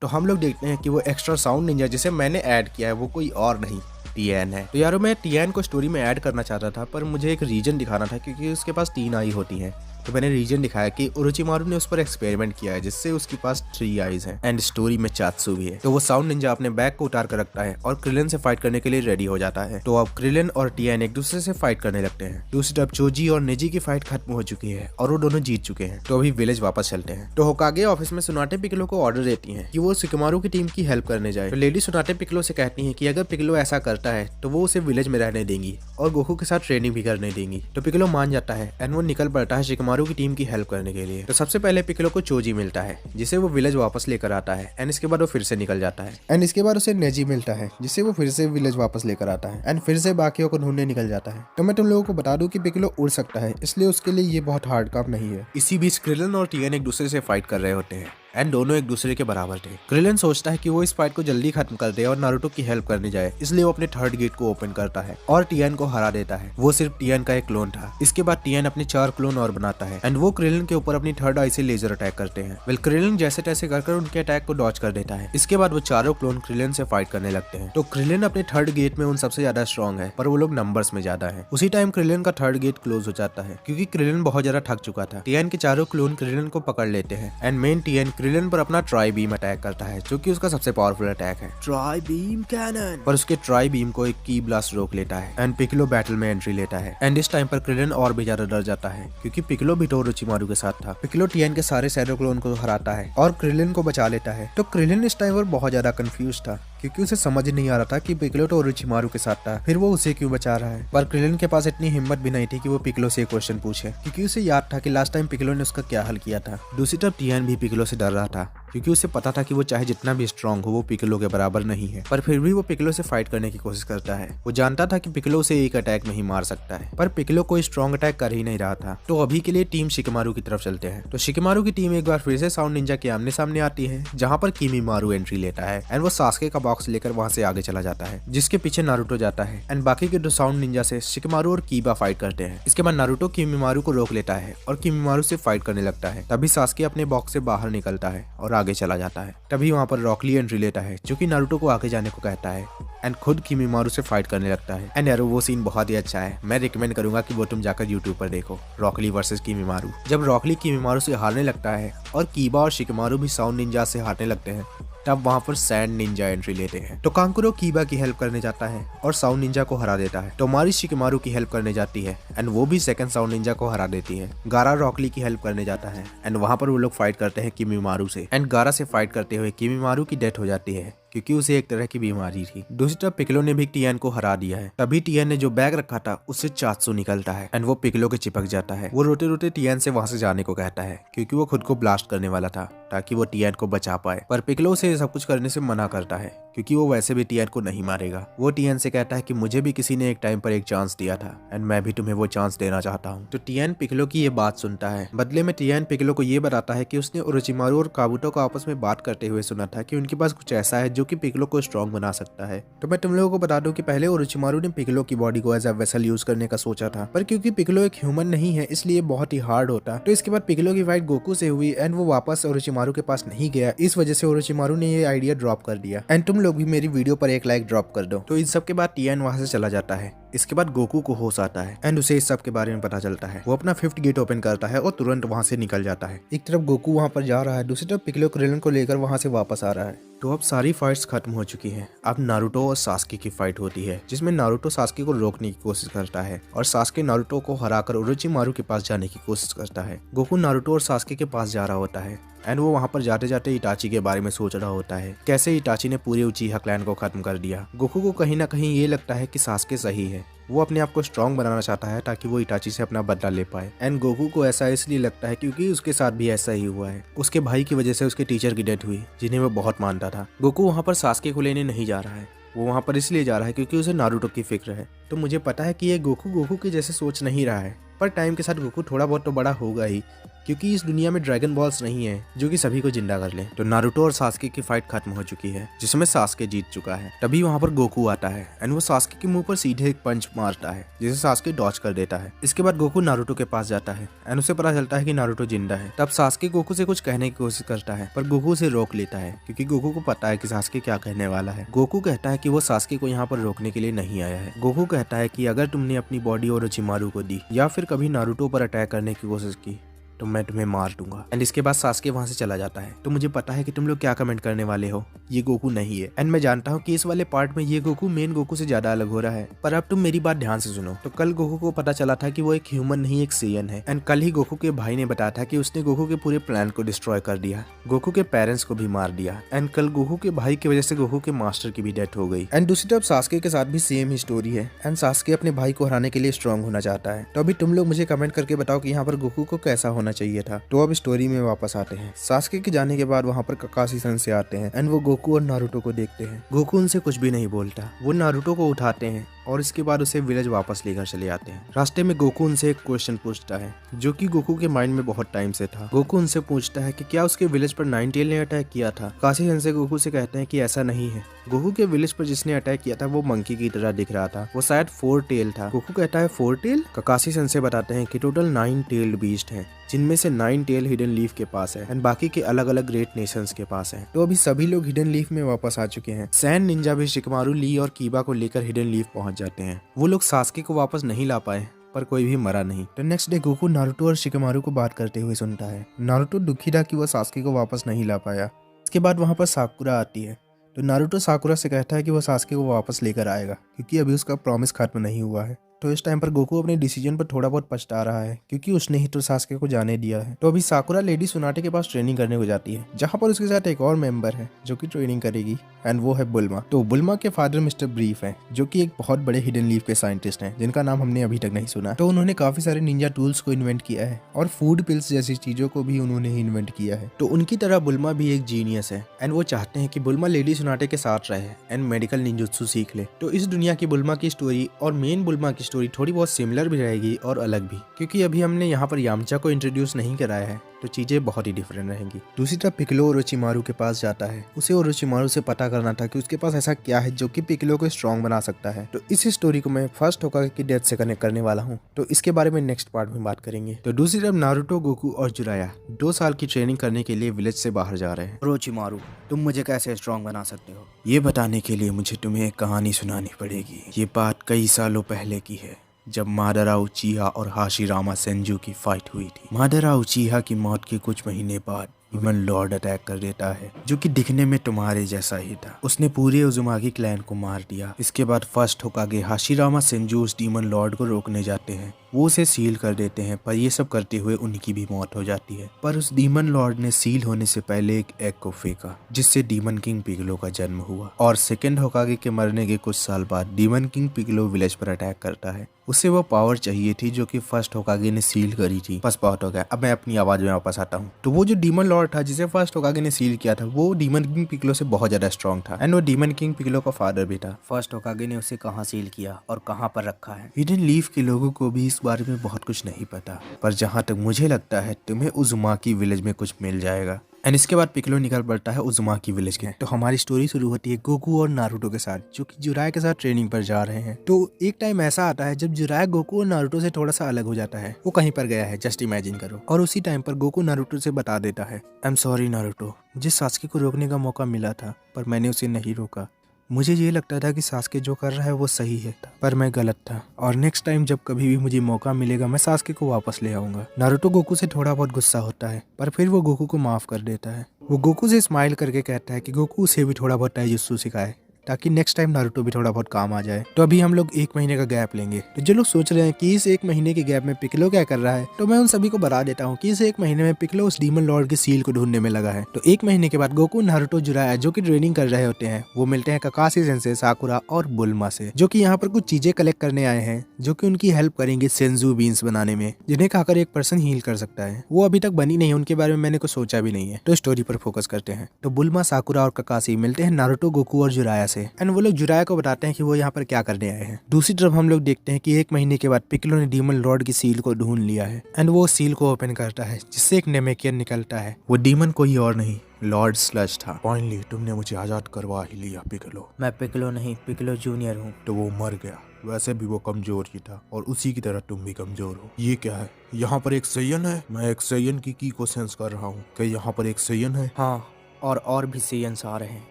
तो हम लोग देखते हैं कि वो एक्स्ट्रा साउंड निंजा जिसे मैंने ऐड किया है वो कोई और नहीं, टीएन है। तो यारो मैं टीएन को स्टोरी में ऐड करना चाहता था, पर मुझे एक रीजन दिखाना था क्योंकि उसके पास 3 आई होती हैं। तो मैंने रीजन दिखाया कि ओरोचिमारू ने उस पर एक्सपेरिमेंट किया है जिससे उसके पास 3 आईज हैं एंड स्टोरी में चात्सु भी है। तो वो साउंड निंजा अपने बैग को उतार कर रखता है और क्रिलन से फाइट करने के लिए रेडी हो जाता है। तो अब क्रिलन और टीएन एक दूसरे से फाइट करने लगते हैं। दूसरी तरफ चोजी और नेजी की फाइट खत्म हो चुकी है और वो दोनों जीत चुके हैं। तो अभी विलेज वापस चलते हैं। तो होकागे ऑफिस में सुनाटे पिकलो को ऑर्डर देती है कि वो शिकमारू की टीम की हेल्प करने जाए। तो लेडी सुनाटे पिकलो से कहती है कि अगर पिकलो ऐसा करता है तो वो उसे विलेज में रहने देंगी और गोकू के साथ ट्रेनिंग भी करने देंगी। तो पिकलो मान जाता है एंड वो निकल पड़ता है शिकमारू की टीम की हेल्प करने के लिए। तो सबसे पहले पिकलो को चोजी मिलता है जिसे वो विलेज वापस लेकर आता है एंड इसके बाद वो फिर से निकल जाता है एंड इसके बाद उसे नेजी मिलता है जिसे वो फिर से विलेज वापस लेकर आता है एंड फिर से बाकियों को ढूंढने निकल जाता है। तो मैं तुम लोगों को बता दूं कि पिकलो उड़ सकता है, इसलिए उसके लिए ये बहुत हार्ड काम नहीं है। इसी बीच क्रिलन और टीएन एक दूसरे से फाइट कर रहे होते हैं एंड दोनों एक दूसरे के बराबर थे। क्रिलन सोचता है कि वो इस फाइट को जल्दी खत्म कर दे और नारुतो की हेल्प करने जाए, इसलिए वो अपने थर्ड गेट को ओपन करता है और टीएन को हरा देता है। वो सिर्फ टीएन का एक क्लोन था। इसके बाद टीएन अपने 4 क्लोन और बनाता है एंड वो क्रिलन के ऊपर अपनी थर्ड आई से लेजर अटैक करते हैं। वेल क्रिलन जैसे तैसे कर उनके अटैक को डॉज कर देता है। इसके बाद वो चारों क्लोन क्रिलन से फाइट करने लगते हैं। तो क्रिलन अपने थर्ड गेट में उन सबसे ज्यादा स्ट्रॉन्ग है, पर वो लोग नंबर्स में ज्यादा है। उसी टाइम क्रिलन का थर्ड गेट क्लोज हो जाता है क्योंकि क्रिलन बहुत ज्यादा थक चुका था। टीएन के चारों क्लोन क्रिलन को पकड़ लेते हैं एंड मेन टीएन क्रिलन पर अपना ट्राई बीम अटैक करता है जो कि उसका सबसे पावरफुल अटैक है, ट्राई बीम कैनन। पर उसके ट्राई बीम को एक की ब्लास्ट रोक लेता है एंड पिकलो बैटल में एंट्री लेता है एंड इस टाइम पर क्रिलन और भी ज्यादा डर जाता है क्योंकि पिकलो भी तो ओरोचिमारू के साथ था। पिकलो टीएन के सारे शैडो क्लोन को हराता है और क्रिलन को बचा लेता है। तो क्रिलन इस टाइम पर बहुत ज्यादा कंफ्यूज था क्योंकि उसे समझ नहीं आ रहा था कि पिकलो तो ओरोचिमारू के साथ था, फिर वो उसे क्यों बचा रहा है। पर क्रिलन के पास इतनी हिम्मत भी नहीं थी कि वो पिकलो से क्वेश्चन पूछे क्योंकि उसे याद था कि लास्ट टाइम पिकलो ने उसका क्या हल किया था। दूसरी तरफ टीएन भी पिकलो से डर रहा था क्योंकि उसे पता था कि वो चाहे जितना भी स्ट्रांग हो वो पिकलो के बराबर नहीं है, पर फिर भी वो पिकलो से फाइट करने की कोशिश करता है। वो जानता था कि पिकलो से एक अटैक में ही मार सकता है, पर पिकलो कोई स्ट्रॉन्ग अटैक कर ही नहीं रहा था। तो अभी के लिए टीम शिकमारू की तरफ चलते हैं। तो शिकमारू की टीम एक बार फिर से साउंड निंजा के आमने सामने आती है जहाँ पर किमीमारू एंट्री लेता है एंड वो सास्के का बॉक्स लेकर वहाँ से आगे चला जाता है जिसके पीछे नारुतो जाता है एंड बाकी के 2 साउंड निंजा से शिकमारू और कीबा फाइट करते हैं। इसके बाद नारुतो किमीमारू को रोक लेता है और किमीमारू से फाइट करने लगता है। तभी सास्के अपने बॉक्स से बाहर निकलता है और आगे चला जाता है। तभी वहाँ पर रॉक ली एंट्री लेता है जो कि नारुतो को आगे जाने को कहता है एंड खुद किमीमारू से फाइट करने लगता है। एंड यार वो सीन बहुत ही अच्छा है, मैं रिकमेंड करूंगा कि वो तुम जाकर यूट्यूब पर देखो, रॉकली वर्सेस किमीमारू। जब रॉकली किमीमारू से हारने लगता है और कीबा और शिकमारू भी साउंड निंजा से हारने लगते हैं तब वहाँ पर सैंड निंजा एंट्री लेते हैं। तो कांकुरो कीबा की हेल्प करने जाता है और साउंड निंजा को हरा देता है। तो मारी शिकमारू की हेल्प करने जाती है एंड वो भी सेकंड साउंड निंजा को हरा देती है। गारा रॉकली की हेल्प करने जाता है एंड वहाँ पर वो लोग फाइट करते हैं किमीमारू से एंड गारा से फाइट करते हुए किमीमारू की डेथ हो जाती है क्योंकि उसे एक तरह की बीमारी थी। दूसरी तरफ पिकलो ने भी टीएन को हरा दिया है। तभी टीएन ने जो बैग रखा था उससे चात्सु निकलता है एंड वो पिकलो के चिपक जाता है। वो रोते रोते टीएन से वहां से जाने को कहता है क्योंकि वो खुद को ब्लास्ट करने वाला था ताकि वो टीएन को बचा पाए, पर पिकलो उसे सब कुछ करने से मना करता है क्योंकि वो वैसे भी टीएन को नहीं मारेगा। वो टीएन से कहता है कि मुझे भी किसी ने एक टाइम पर एक चांस दिया था एंड मैं भी तुम्हें वो चांस देना चाहता हूँ। तो टीएन पिकलो की ये बात सुनता है। बदले में टीएन पिकलो को ये बताता है कि उसने ओरोचिमारू और काबुतो को आपस में बात करते हुए सुना था कि उनके पास कुछ ऐसा है जो कि पिकलो को स्ट्रॉन्ग बना सकता है। तो मैं तुम लोगों को बता दूं कि पहले ओरोचिमारू ने पिकलो की बॉडी को एज अ वेसल यूज करने का सोचा था, पर क्योंकि पिकलो एक ह्यूमन नहीं है इसलिए बहुत ही हार्ड होता। तो इसके बाद पिकलो की फाइट गोकू से हुई एंड वो वापस ओरोचिमारू के पास नहीं गया। इस वजह से ओरोचिमारू ने ये आइडिया ड्रॉप कर दिया। एंड तुम लोग भी मेरी वीडियो पर एक लाइक ड्रॉप कर दो। तो इन सब के बाद टीएन वहां से चला जाता है। इसके बाद गोकू को होश आता है एंड उसे इस सब के बारे में पता चलता है। वो अपना 5th गेट ओपन करता है और तुरंत वहां से निकल जाता है। एक तरफ गोकू वहां पर जा रहा है, दूसरी तरफ पिकलो क्रिलन को लेकर वहां से वापस आ रहा है। तो अब सारी फाइट्स खत्म हो चुकी हैं। अब नारुतो और सास्के की फाइट होती है जिसमें नारुतो सास्के को रोकने की कोशिश करता है और सास्के नारुतो को हराकर ओरोचिमारू के पास जाने की कोशिश करता है। गोकू नारुतो और सास्के के पास जा रहा होता है एंड वो वहाँ पर जाते जाते इटाची के बारे में सोच रहा होता है, कैसे इटाची ने पूरे उचीहा क्लैन को खत्म कर दिया। गोकू को कहीं ना कहीं ये लगता है कि सास्के सही है, वो अपने आप को स्ट्रांग बनाना चाहता है ताकि वो इटाची से अपना बदला ले पाए। एंड गोकू को ऐसा इसलिए लगता है क्योंकि उसके साथ भी ऐसा ही हुआ है। उसके भाई की वजह से उसके टीचर की डेथ हुई, जिन्हें वो बहुत मानता था। गोकू वहाँ पर सास्के को लेने नहीं जा रहा है, वो वहाँ पर इसलिए जा रहा है क्योंकि उसे नारुतो की फिक्र है। तो मुझे पता है कि ये गोकू के जैसे सोच नहीं रहा है, पर टाइम के साथ गोकू थोड़ा बहुत तो बड़ा होगा ही, क्योंकि इस दुनिया में ड्रैगन बॉल्स नहीं है जो कि सभी को जिंदा कर ले। तो नारुतो और सास्के की फाइट खत्म हो चुकी है, जिसमें सास्के जीत चुका है। तभी वहाँ पर गोकू आता है एंड वो सास्के के मुंह पर सीधे एक पंच मारता है, जिसे सास्के डॉज कर देता है। इसके बाद गोकू नारुतो के पास जाता है एंड उसे पता चलता है कि नारुतो जिंदा है। तब सास्के गोकू से कुछ कहने की कोशिश करता है, पर गोकू उसे रोक लेता है क्योंकि गोकू को पता है कि सास्के क्या कहने वाला है। गोकू कहता है कि वो सास्के को यहाँ पर रोकने के लिए नहीं आया है। गोकू कहता है कि अगर तुमने अपनी बॉडी ओरोचिमारू को दी या फिर कभी नारुतो पर अटैक करने की कोशिश की तो मैं तुम्हें मार दूंगा। एंड इसके बाद सास्के वहां से चला जाता है। तो मुझे पता है कि तुम लोग क्या कमेंट करने वाले हो, ये गोकू नहीं है। एंड मैं जानता हूँ कि इस वाले पार्ट में ये गोकू मेन गोकू से ज्यादा अलग हो रहा है, पर अब तुम मेरी बात ध्यान से सुनो। तो कल गोकू को पता चला था कि वो एक ह्यूमन नहीं एक सेयन है। एंड कल ही गोकू के भाई ने बताया था कि उसने गोकू के पूरे प्लान को डिस्ट्रॉय कर दिया, गोकू के पेरेंट्स को भी मार दिया। एंड कल गोकू के भाई की वजह से गोकू के मास्टर की भी डेथ हो गई। एंड दूसरी तरफ सास्के के साथ भी सेम ही स्टोरी है एंड सास्के अपने भाई को हराने के लिए स्ट्रांग होना चाहता है। तो अभी तुम लोग मुझे कमेंट करके बताओ कि यहाँ पर गोकू को कैसा होना चाहिए था। तो अब स्टोरी में वापस आते हैं। सास्के के जाने के बाद वहाँ पर ककाशी सेंसे आते हैं एंड वो गोकू और नारुतो को देखते हैं। गोकू उनसे कुछ भी नहीं बोलता, वो नारुतो को उठाते हैं और इसके बाद उसे विलेज वापस लेकर चले आते हैं। रास्ते में गोकू उनसे एक क्वेश्चन पूछता है जो कि गोकू के माइंड में बहुत टाइम से था। गोकू उनसे पूछता है कि क्या उसके विलेज पर नाइन टेल ने अटैक किया था। काशी सेंसे गोकू से कहते हैं कि ऐसा नहीं है, गोकू के विलेज पर जिसने अटैक किया था वो मंकी की तरह दिख रहा था, वो शायद 4 टेल था। गोकू कहता है 4 टेल? काकाशी सेंसे बताते हैं कि टोटल 9 टेल्ड बीस्ट हैं, जिनमें से 9 टेल हिडन लीफ के पास है एंड बाकी के अलग अलग ग्रेट नेशंस के पास है। तो अभी सभी लोग हिडन लीफ में वापस आ चुके हैं। सैन निंजा भी शिकमारू, ली और कीबा को लेकर हिडन लीफ पहुंच जाते हैं। वो लोग सास्के को वापस नहीं ला पाए, पर कोई भी मरा नहीं। तो नेक्स्ट डे गोकू नारुतो और शिकमारू को बात करते हुए सुनता है। नारुतो दुखी था कि वो सास्के को वापस नहीं ला पाया। इसके बाद वहाँ पर साकुरा आती है। तो नारुतो साकुरा से कहता है कि वो सास्के को वापस लेकर आएगा क्योंकि अभी उसका प्रॉमिस खत्म नहीं हुआ है। तो इस टाइम पर गोकू अपने डिसीजन पर थोड़ा बहुत पछता रहा है क्योंकि उसने ही तो सास्के को जाने दिया है। तो अभी साकुरा लेडी सुनाटे के पास ट्रेनिंग करने को जाती है, जहाँ पर उसके साथ एक और मेंबर है जो कि ट्रेनिंग करेगी एंड वो है बुल्मा। तो बुल्मा के फादर मिस्टर ब्रीफ हैं, जो कि एक बहुत बड़े हिडन लीफ के साइंटिस्ट हैं जिनका नाम हमने अभी तक नहीं सुना। तो उन्होंने काफी सारे निंजा टूल्स को इन्वेंट किया है और फूड पिल्स जैसी चीजों को भी उन्होंने ही इन्वेंट किया है। तो उनकी तरह बुल्मा भी एक जीनियस है एंड वो चाहते हैं कि बुल्मा लेडी सुनाटे के साथ रहे एंड मेडिकल निंजुत्सु सीख ले। तो इस दुनिया की बुल्मा की स्टोरी और मेन बुल्मा की स्टोरी थोड़ी बहुत सिमिलर भी रहेगी और अलग भी, क्योंकि अभी हमने यहाँ पर यामचा को इंट्रोड्यूस नहीं कराया है, तो चीजें बहुत ही डिफरेंट रहेंगी। दूसरी तरफ पिकलो ओरोचिमारू के पास जाता है। उसे ओरोचिमारू से पता करना था कि उसके पास ऐसा क्या है जो कि पिकलो को स्ट्रॉन्ग बना सकता है। तो इस स्टोरी को मैं फर्स्ट होकागे की डेथ से कनेक्ट करने वाला हूँ, तो इसके बारे में नेक्स्ट पार्ट में बात करेंगे। तो दूसरी तरफ नारुतो, गोकू और जुराया 2 साल की ट्रेनिंग करने के लिए विलेज से बाहर जा रहे हैं। ओरोचिमारू, तुम मुझे कैसे स्ट्रांग बना सकते हो? ये बताने के लिए मुझे तुम्हें एक कहानी सुनानी पड़ेगी। ये बात कई सालों पहले की है, जब मादरा उचिहा और हाशिरामा सेंजू की फाइट हुई थी। मादरा उचिहा की मौत के कुछ महीने बाद डीमन लॉर्ड अटैक कर देता है, जो कि दिखने में तुम्हारे जैसा ही था। उसने पूरे उजुमागी क्लैन को मार दिया। इसके बाद फर्स्ट होकागे हाशिरामा सेंजू उस डीमन लॉर्ड को रोकने जाते हैं। वो उसे सील कर देते हैं, पर ये सब करते हुए उनकी भी मौत हो जाती है। पर उस डीमन लॉर्ड ने सील होने से पहले एक एग को फेंका, जिससे डीमन किंग पिगलो का जन्म हुआ। और सेकंड होकागे के मरने के कुछ साल बाद डीमन किंग पिगलो विलेज पर अटैक करता है। उसे वो पावर चाहिए थी जो कि फर्स्ट होकागे ने सील करी थी। बस बहुत हो गया, अब मैं अपनी आवाज में वापस आता हूँ। तो वो जो डीमन लॉर्ड था जिसे फर्स्ट होकागे ने सील किया था, वो डीमन किंग पिगलो से बहुत ज्यादा स्ट्रॉन्ग था एंड वो डीमन किंग पिगलो का फादर भी था। फर्स्ट होकागे ने उसे कहाँ सील किया और कहाँ पर रखा है? हिडन लीफ के लोगों को भी इस बारे में बहुत कुछ नहीं पता, पर जहाँ तक मुझे लगता है तुम्हें उजुमाकी विलेज में कुछ मिल जाएगा। एंड इसके बाद पिकलो निकल पड़ता है उजुमाकी विलेज के। तो हमारी स्टोरी शुरू होती है गोकू और नारुतो के साथ, जो कि जुराया के साथ ट्रेनिंग पर जा रहे हैं। तो एक टाइम ऐसा आता है जब जुराया गोकू और नारुतो से थोड़ा सा अलग हो जाता है। वो कहीं पर गया है, जस्ट इमेजिन करो। और उसी टाइम पर गोकू नारुतो से बता देता है, आई एम सॉरी नारुतो, मुझे सास्के को रोकने का मौका मिला था पर मैंने उसे नहीं रोका। मुझे ये लगता था कि सास्के जो कर रहा है वो सही है, पर मैं गलत था। और नेक्स्ट टाइम जब कभी भी मुझे मौका मिलेगा मैं सास्के को वापस ले आऊंगा। नारुतो गोकू से थोड़ा बहुत गुस्सा होता है, पर फिर वो गोकू को माफ कर देता है। वो गोकू से स्माइल करके कहता है कि गोकू उसे भी थोड़ा बहुत टाइजुत्सु सिखाए ताकि नेक्स्ट टाइम नारुतो भी थोड़ा बहुत काम आ जाए। तो अभी हम लोग 1 महीने का गैप लेंगे। तो जो लोग सोच रहे हैं कि इस 1 महीने के गैप में पिक्कोलो क्या कर रहा है, तो मैं उन सभी को बता देता हूँ कि इस 1 महीने में पिक्कोलो उस डीमन लॉर्ड की सील को ढूंढने में लगा है। तो 1 महीने के बाद गोकू, नारुतो, जुराया जो की ट्रेनिंग कर रहे होते हैं, वो मिलते हैं काकाशी सेंसे, साकुरा और बुल्मा से, जो कि यहाँ पर कुछ चीजें कलेक्ट करने आए हैं जो कि उनकी हेल्प करेंगे सेंजू बीन्स बनाने में, जिन्हें खाकर एक पर्सन हील कर सकता है। वो अभी तक बनी नहीं है, उनके बारे में मैंने कुछ सोचा भी नहीं है। तो स्टोरी पर फोकस करते हैं। तो बुल्मा, साकुरा और काकाशी मिलते हैं नारुतो, गोकू और जुराया से, एंड वो लोग जुराया को बताते हैं कि वो यहाँ पर क्या करने आए हैं। दूसरी तरफ हम लोग देखते हैं कि 1 महीने के बाद पिक्कोलो ने डीमन लॉर्ड की सील को ढूंढ लिया है, एंड वो सील को ओपन करता है जिससे एक नेमेकियन निकलता है। वो डीमन कोई और नहीं, लॉर्ड स्लज था। फाइनली तुमने मुझे आजाद करवा ही लिया पिक्कोलो। मैं पिक्कोलो नहीं, पिक्कोलो जूनियर हूँ। तो वो मर गया। वैसे भी वो कमजोर ही था और उसी की तरह तुम भी कमजोर हो। ये क्या है? यहाँ पर एक सैयन है। मैं एक सैयन की को सेंस कर रहा हूँ। क्या यहाँ पर एक सैयन है? हाँ, और भी सेयन्स आ रहे हैं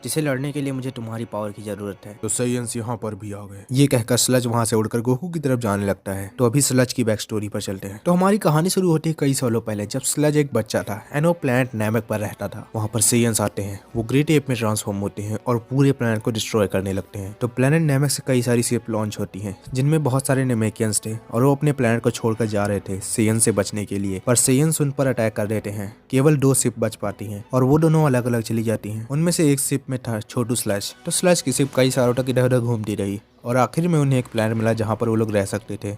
जिसे लड़ने के लिए मुझे तुम्हारी पावर की जरूरत है। तो सैयन्स यहाँ पर भी आ गए। ये कहकर स्लज वहां से उड़कर गोकू की तरफ जाने लगता है। तो अभी स्लज की बैक स्टोरी पर चलते हैं। तो हमारी कहानी शुरू होती है कई सालों पहले, जब स्लज एक बच्चा था एंड वो प्लैनेट नैमक पर रहता था। वहां पर सेयन्स आते हैं, वो ग्रेट एप में ट्रांसफॉर्म होते हैं और पूरे प्लैनेट को डिस्ट्रॉय करने लगते हैं। तो प्लैनेट नैमक से कई सारी शिप लॉन्च होती हैं, जिनमें बहुत सारे नेमेकियंस थे और वो अपने प्लैनेट को छोड़कर जा रहे थे सेयन से बचने के लिए। पर सेयन्स उन पर अटैक कर देते हैं। केवल 2 शिप बच पाती हैं और वो दोनों अलग अलग चली जाती हैं। उनमें से एक शिप में था छोटू स्लज। तो स्लज की शिप कई सालों तक इधर उधर घूमती रही और आखिर में उन्हें एक प्लान मिला जहां पर वो लोग रह सकते थे,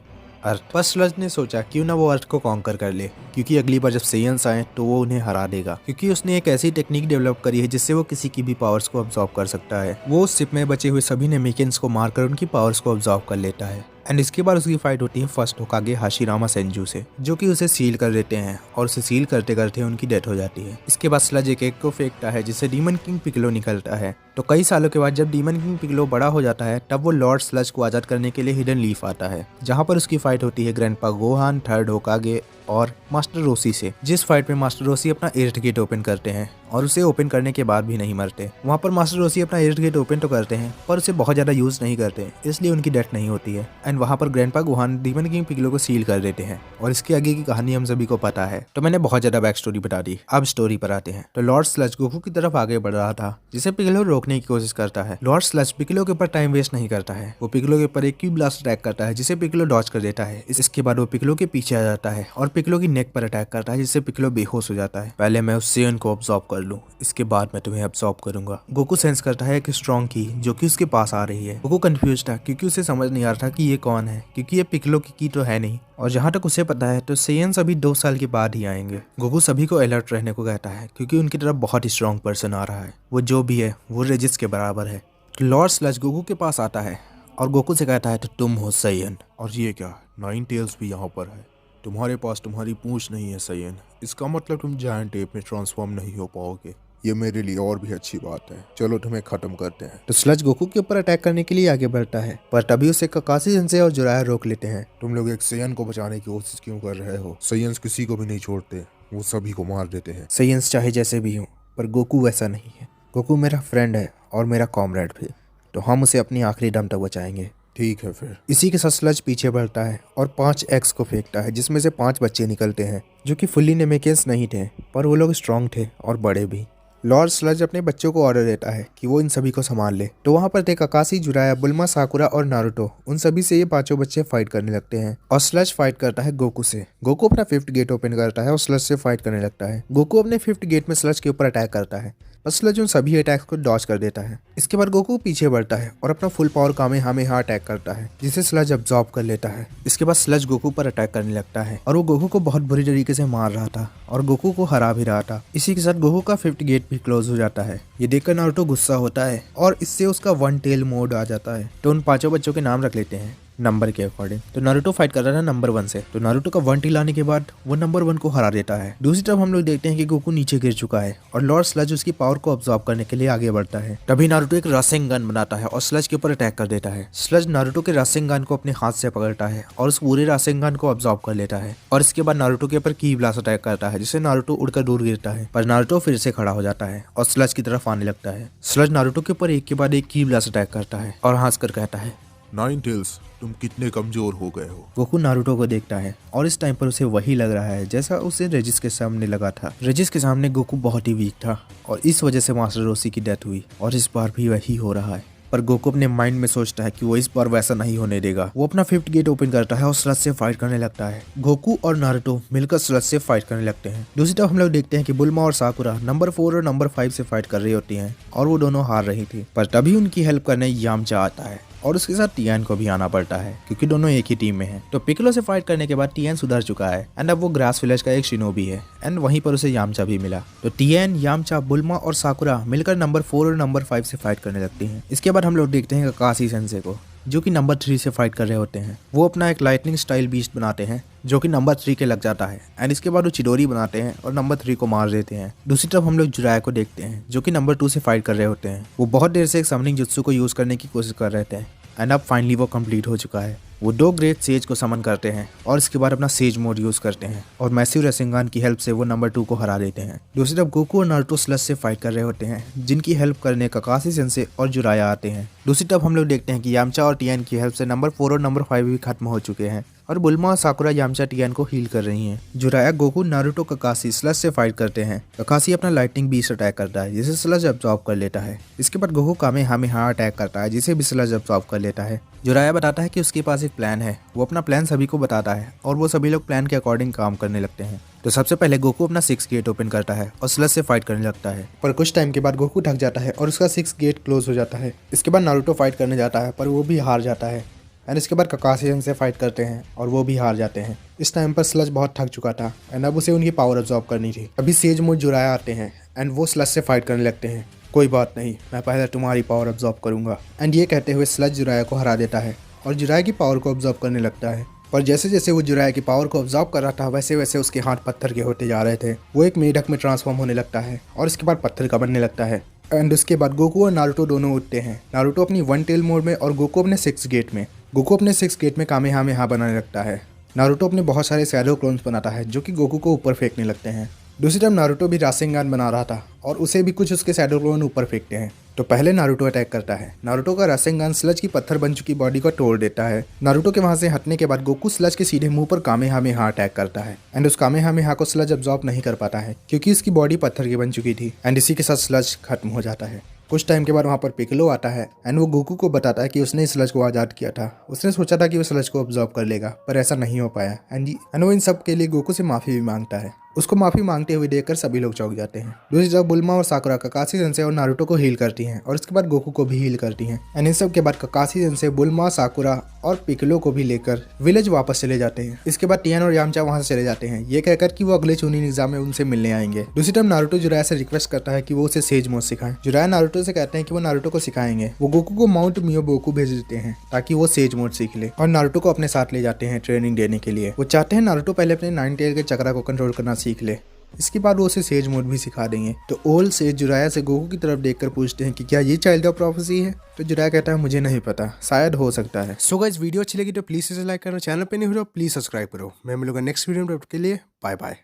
अर्थ पर। स्लज ने सोचा क्यों ना वो अर्थ को कॉन्कर कर ले, क्योंकि अगली बार जब सेयन्स आए तो वो उन्हें हरा देगा, क्योंकि उसने एक ऐसी टेक्निक डेवलप करी है जिससे वो किसी की भी पावर्स को अब्सॉर्ब कर सकता है। वो उस शिप में बचे हुए सभी नेमेकियंस को मारकर उनकी पावर्स को अब्सॉर्ब कर लेता है। एंड इसके बाद उसकी फाइट होती है फर्स्ट होकागे हाशिरामा सेंजू से, जो कि उसे सील कर देते हैं और उसे सील करते करते उनकी डेथ हो जाती है। इसके बाद स्लज एक एग को फेंकता है जिससे डीमन किंग पिक्कोलो निकलता है। तो कई सालों के बाद जब डीमन किंग पिक्कोलो बड़ा हो जाता है, तब वो लॉर्ड स्लज को आजाद करने के लिए हिडन लीफ आता है, जहां पर उसकी फाइट होती है ग्रैंडपा गोहान, थर्ड होकागे और मास्टर रोसी से, जिस फाइट में मास्टर रोसी अपना एर्थ गेट ओपन करते हैं और उसे ओपन करने के बाद भी नहीं मरते। वहाँ पर मास्टर रोसी अपना एर्थ गेट ओपन तो करते हैं पर उसे बहुत ज्यादा यूज नहीं करते, इसलिए उनकी डेथ नहीं होती है। एंड वहाँ पर grandpa Gohan demon king Piccolo को सील कर देते हैं और इसके आगे की कहानी हम सभी को पता है। तो मैंने बहुत ज्यादा बैक स्टोरी बता दी, अब स्टोरी पर आते हैं। तो लॉर्ड स्लज गोकू की तरफ आगे बढ़ रहा था, जिसे पिक्कोलो रोकने की कोशिश करता है। लॉर्ड स्लज पिक्कोलो के ऊपर टाइम वेस्ट नहीं करता है, वो पिक्कोलो के ऊपर एक क्यूब ब्लास्ट अटैक करता है जिसे पिक्कोलो डॉज कर देता है। इसके बाद वो पिक्कोलो के पीछे आ जाता है और पिक्कोलो की नेक पर अटैक करता है जिससे पिक्कोलो बेहोश हो जाता है। पहले मैं उस सेयन को अब्सॉर्ब कर लूं, इसके बाद मैं तुम्हें अब्सॉर्ब करूंगा। गोकू सेंस करता है एक स्ट्रॉन्ग की जो कि उसके पास आ रही है। गोकू कंफ्यूज था क्योंकि उसे समझ नहीं आ रहा था कि ये कौन है, क्योंकि ये पिक्कोलो की तो है नहीं, और जहाँ तक उसे पता है तो सेयन्स अभी 2 साल के बाद ही आएंगे। गोकू सभी को अलर्ट रहने को कहता है क्योंकि उनकी तरफ बहुत ही स्ट्रॉन्ग पर्सन आ रहा है। वो जो भी है वो रेजिस के बराबर है। तो लॉर्ड स्लज गोकू के पास आता है और गोकू से कहता है तो तुम हो सैयन। और ये क्या, 9 टेल्स भी यहाँ पर है? तुम्हारे पास तुम्हारी पूंछ नहीं है सैयन, इसका मतलब तुम जायंट एप में ट्रांसफॉर्म नहीं हो पाओगे। ये मेरे लिए और भी अच्छी बात है। चलो तुम्हें खत्म करते हैं। तो स्लज गोकू के ऊपर अटैक करने के लिए आगे बढ़ता है, पर तभी उसे काकाशी सेंसे और जुराया रोक लेते हैं। तुम लोग एक सैयन को बचाने की कोशिश क्यों कर रहे हो? सैयन्स किसी को भी नहीं छोड़ते, वो सभी को मार देते हैं। सेयन्स चाहे जैसे भी हो, पर गोकू वैसा नहीं है। गोकू मेरा फ्रेंड है और मेरा कॉमरेड भी, तो हम उसे अपनी आखिरी दम तक बचाएंगे। ठीक है फिर। इसी के साथ स्लज पीछे बढ़ता है और 5 एग्स को फेंकता है जिसमें से 5 बच्चे निकलते हैं जो कि फुल्ली नेमेकियंस नहीं थे, पर वो लोग स्ट्रांग थे और बड़े भी। लॉर्ड स्लज अपने बच्चों को ऑर्डर देता है कि वो इन सभी को संभाल ले। तो वहाँ पर थे काकाशी, जुराया, बुल्मा, साकुरा और नारुतो। उन सभी से ये 5 बच्चे फाइट करने लगते हैं और स्लज फाइट करता है गोकू से। गोकू अपना 5th गेट ओपन करता है और स्लज से फाइट करने लगता है। गोकू अपने 5th गेट में स्लज के ऊपर अटैक करता है, पर स्लज उन सभी अटैक्स को डॉज कर देता है। इसके बाद गोकू पीछे बढ़ता है और अपना फुल पावर कामेहामेहा अटैक करता है जिसे स्लज अब्सॉर्ब कर लेता है। इसके बाद स्लज गोकू पर अटैक करने लगता है और वो गोकू को बहुत बुरी तरीके से मार रहा था और गोकू को हरा भी रहा था। इसी के साथ गोकू का 5th गेट भी क्लोज हो जाता है। ये देखकर नारुतो गुस्सा होता है और इससे उसका 1 टेल मोड आ जाता है। तो उन 5 बच्चों के नाम रख लेते हैं नंबर के अकॉर्डिंग। तो नारुतो फाइट कर रहा था नंबर 1 से, तो नारुतो का 1 टेल आने के बाद वो नंबर 1 को हरा देता है। दूसरी तरफ हम लोग देखते हैं कि गोकू नीचे गिर चुका है और लॉर्ड स्लज उसकी पावर को अब्सॉर्ब करने के लिए आगे बढ़ता है। तभी नारुतो एक रासेंगन बनाता है और स्लज के ऊपर अटैक कर देता है। स्लज नारुतो के रासेंगन को अपने हाथ से पकड़ता है और उस पूरे रासेंगन को अब्सॉर्ब कर लेता है और इसके बाद नारुतो के ऊपर की ब्लास्ट अटैक करता है जिससे नारुतो उड़कर दूर गिरता है। पर नारुतो फिर से खड़ा हो जाता है और स्लज की तरफ आने लगता है। स्लज नारुतो के ऊपर एक के बाद एक की ब्लास्ट अटैक करता है और हंसकर कहता है 9 टेल्स, तुम कितने कमजोर हो गए हो। गोकू नारुतो को देखता है और इस टाइम पर उसे वही लग रहा है जैसा उसे रेजिस के सामने लगा था। रेजिस के सामने गोकू बहुत ही वीक था और इस वजह से मास्टर रोसी की डेथ हुई और इस बार भी वही हो रहा है। पर गोकू अपने माइंड में सोचता है कि वो इस बार वैसा नहीं होने देगा। वो अपना 5th गेट ओपन करता है और स्लज से फाइट करने लगता है। गोकू और नारुतो मिलकर स्लज से फाइट करने लगते हैं। दूसरी तरफ हम लोग देखते हैं कि बुल्मा और साकुरा नंबर 4 और नंबर 5 से फाइट कर रही होती हैं और वो दोनों हार रही थी। पर तभी उनकी हेल्प करने यामचा आता है और उसके साथ टियान को भी आना पड़ता है क्योंकि दोनों एक ही टीम में हैं। तो पिक्कोलो से फाइट करने के बाद टियान सुधर चुका है एंड अब वो ग्रास विलेज का एक शिनोबी है एंड वहीं पर उसे यामचा भी मिला। तो टियान, यामचा, बुल्मा और साकुरा मिलकर नंबर 4 और नंबर 5 से फाइट करने लगती हैं। इसके बाद हम लोग देखते हैं काकाशी सेंसे को जो कि नंबर 3 से फाइट कर रहे होते हैं। वो अपना एक लाइटनिंग स्टाइल बीस्ट बनाते हैं जो कि नंबर 3 के लग जाता है एंड इसके बाद वो चिडोरी बनाते हैं और नंबर 3 को मार देते हैं। दूसरी तरफ हम लोग जुराया को देखते हैं जो कि नंबर 2 से फाइट कर रहे होते हैं। वो बहुत देर से एक समनिंग जुत्सु को यूज करने की कोशिश कर रहे थे एंड अब फाइनली वो कंप्लीट हो चुका है। वो 2 ग्रेट सेज को समन करते हैं और इसके बाद अपना सेज मोड यूज करते हैं और मैसिव रेसिंगान की हेल्प से वो नंबर 2 को हरा देते हैं। दूसरी तरफ गोकू और नारुतो स्लज से फाइट कर रहे होते हैं जिनकी हेल्प करने काकाशी सेंसे और जुराया आते हैं। दूसरी तरफ हम लोग देखते हैं कि यामचा और टियान की हेल्प से नंबर 4 और नंबर 5 भी खत्म हो चुके हैं और बुल्मा और साकुरा यामचा टियान को हील कर रही हैं। जुराया, गोकू, नारुतो, काकाशी स्लज से फाइट करते हैं। काकाशी अपना लाइटनिंग बीस्ट अटैक करता है जिसे स्लज अब्सॉर्ब कर लेता है। इसके बाद गोकू कामेहामेहा अटैक करता है जिसे भी स्लज अब्सॉर्ब कर लेता है। जुराया बताता है कि उसके पास एक प्लान है। वो अपना प्लान सभी को बताता है और वो सभी लोग प्लान के अकॉर्डिंग काम करने लगते हैं। तो सबसे पहले गोकू अपना 6 गेट ओपन करता है और स्लज से फाइट करने लगता है। पर कुछ टाइम के बाद गोकू थक जाता है और उसका 6 गेट क्लोज हो जाता है। इसके बाद नारुतो फाइट करने जाता है पर वो भी हार जाता है एंड इसके बाद काकाशी से फाइट करते हैं और वो भी हार जाते हैं। इस टाइम पर स्लज बहुत थक चुका था एंड अब उसे उनकी पावर अब्सॉर्ब करनी थी। अभी सेज मोड जुराया आते हैं एंड वो स्लज से फाइट करने लगते हैं। कोई बात नहीं, मैं पहले तुम्हारी पावर अब्सॉर्ब करूंगा एंड ये कहते हुए स्लज जुराया को हरा देता है और जुराया की पावर को अब्सॉर्ब करने लगता है। पर जैसे जैसे वो जुराया की पावर को ऑब्जर्व कर रहा था वैसे वैसे उसके हाथ पत्थर के होते जा रहे थे। वो एक मेढक में ट्रांसफॉर्म होने लगता है और इसके बाद पत्थर का बनने लगता है एंड उसके बाद गोकू और नारुतो दोनों उठते हैं। नारुतो अपनी 1 टेल मोड में और गोकू अपने 6 गेट में। गोकू अपने 6 गेट में कामेहामेहा बनाने लगता है। नारुतो अपने बहुत सारे शैडो क्लोन्स बनाता है जो कि गोकू को ऊपर फेंकने लगते हैं। दूसरी तरफ नारुतो भी रासेंगान बना रहा था और उसे भी कुछ उसके शैडो क्लोन ऊपर फेंकते हैं। तो पहले नारुतो अटैक करता है। नारुतो का रासेंगान स्लज की पत्थर बन चुकी बॉडी को तोड़ देता है। नारुतो के वहां से हटने के बाद गोकू स्लज के सीधे मुंह पर कामेहामेहा अटैक करता है एंड उस कामेहामेहा को स्लज अब्सॉर्ब नहीं कर पाता है क्योंकि इसकी बॉडी पत्थर की बन चुकी थी एंड इसी के साथ स्लज खत्म हो जाता है। कुछ टाइम के बाद वहाँ पर पिक्कोलो आता है एंड वो गोकू को बताता है कि उसने इस स्लज को आज़ाद किया था। उसने सोचा था कि वो स्लज को ऑब्जर्व कर लेगा पर ऐसा नहीं हो पाया एंड वो इन सब के लिए गोकू से माफ़ी भी मांगता है। उसको माफ़ी मांगते हुए देखकर सभी लोग चौंक जाते हैं। दूसरी तरफ बुल्मा और साकुरा काकाशी सेंसे और नारुतो को हील करती हैं और इसके बाद गोकू को भी हील करती हैं एंड इन सब के बाद काकाशी सेंसे, बुल्मा, साकुरा और पिक्कोलो को भी लेकर विलेज वापस चले जाते हैं। इसके बाद टियान और यामचा वहां से चले जाते हैं ये कहकर कि वो अगले चुनिंग एग्जाम में उनसे मिलने आएंगे। दूसरी तरफ नारुतो जुराया से रिक्वेस्ट करता है कि वो उसे सेज मोड सिखाएं। जुराया नारुतो से कहते हैं कि वो नारुतो को सिखाएंगे। वो गोकू को माउंट मियोबोकू भेज देते हैं ताकि वो सेज मोड सीख ले और नारुतो को अपने साथ ले जाते हैं ट्रेनिंग देने के लिए। वो चाहते हैं नारुतो पहले अपने 9 टेल के चक्रा को कंट्रोल करना सीख ले, इसके बाद वो उसे सेज मोड भी सिखा देंगे। तो ओल्ड सेज जुराया से गोकू की तरफ देखकर पूछते हैं कि क्या ये चाइल्ड ऑफ प्रोफेसी है। तो जुराया कहता है मुझे नहीं पता, शायद हो सकता है। सो गाइस, वीडियो अच्छी लगी तो प्लीज इसे लाइक करो, चैनल पे नहीं हो तो प्लीज सब्सक्राइब करो। मैं मिलूंगा नेक्स्ट वीडियो में, तब तक के लिए बाय बाय।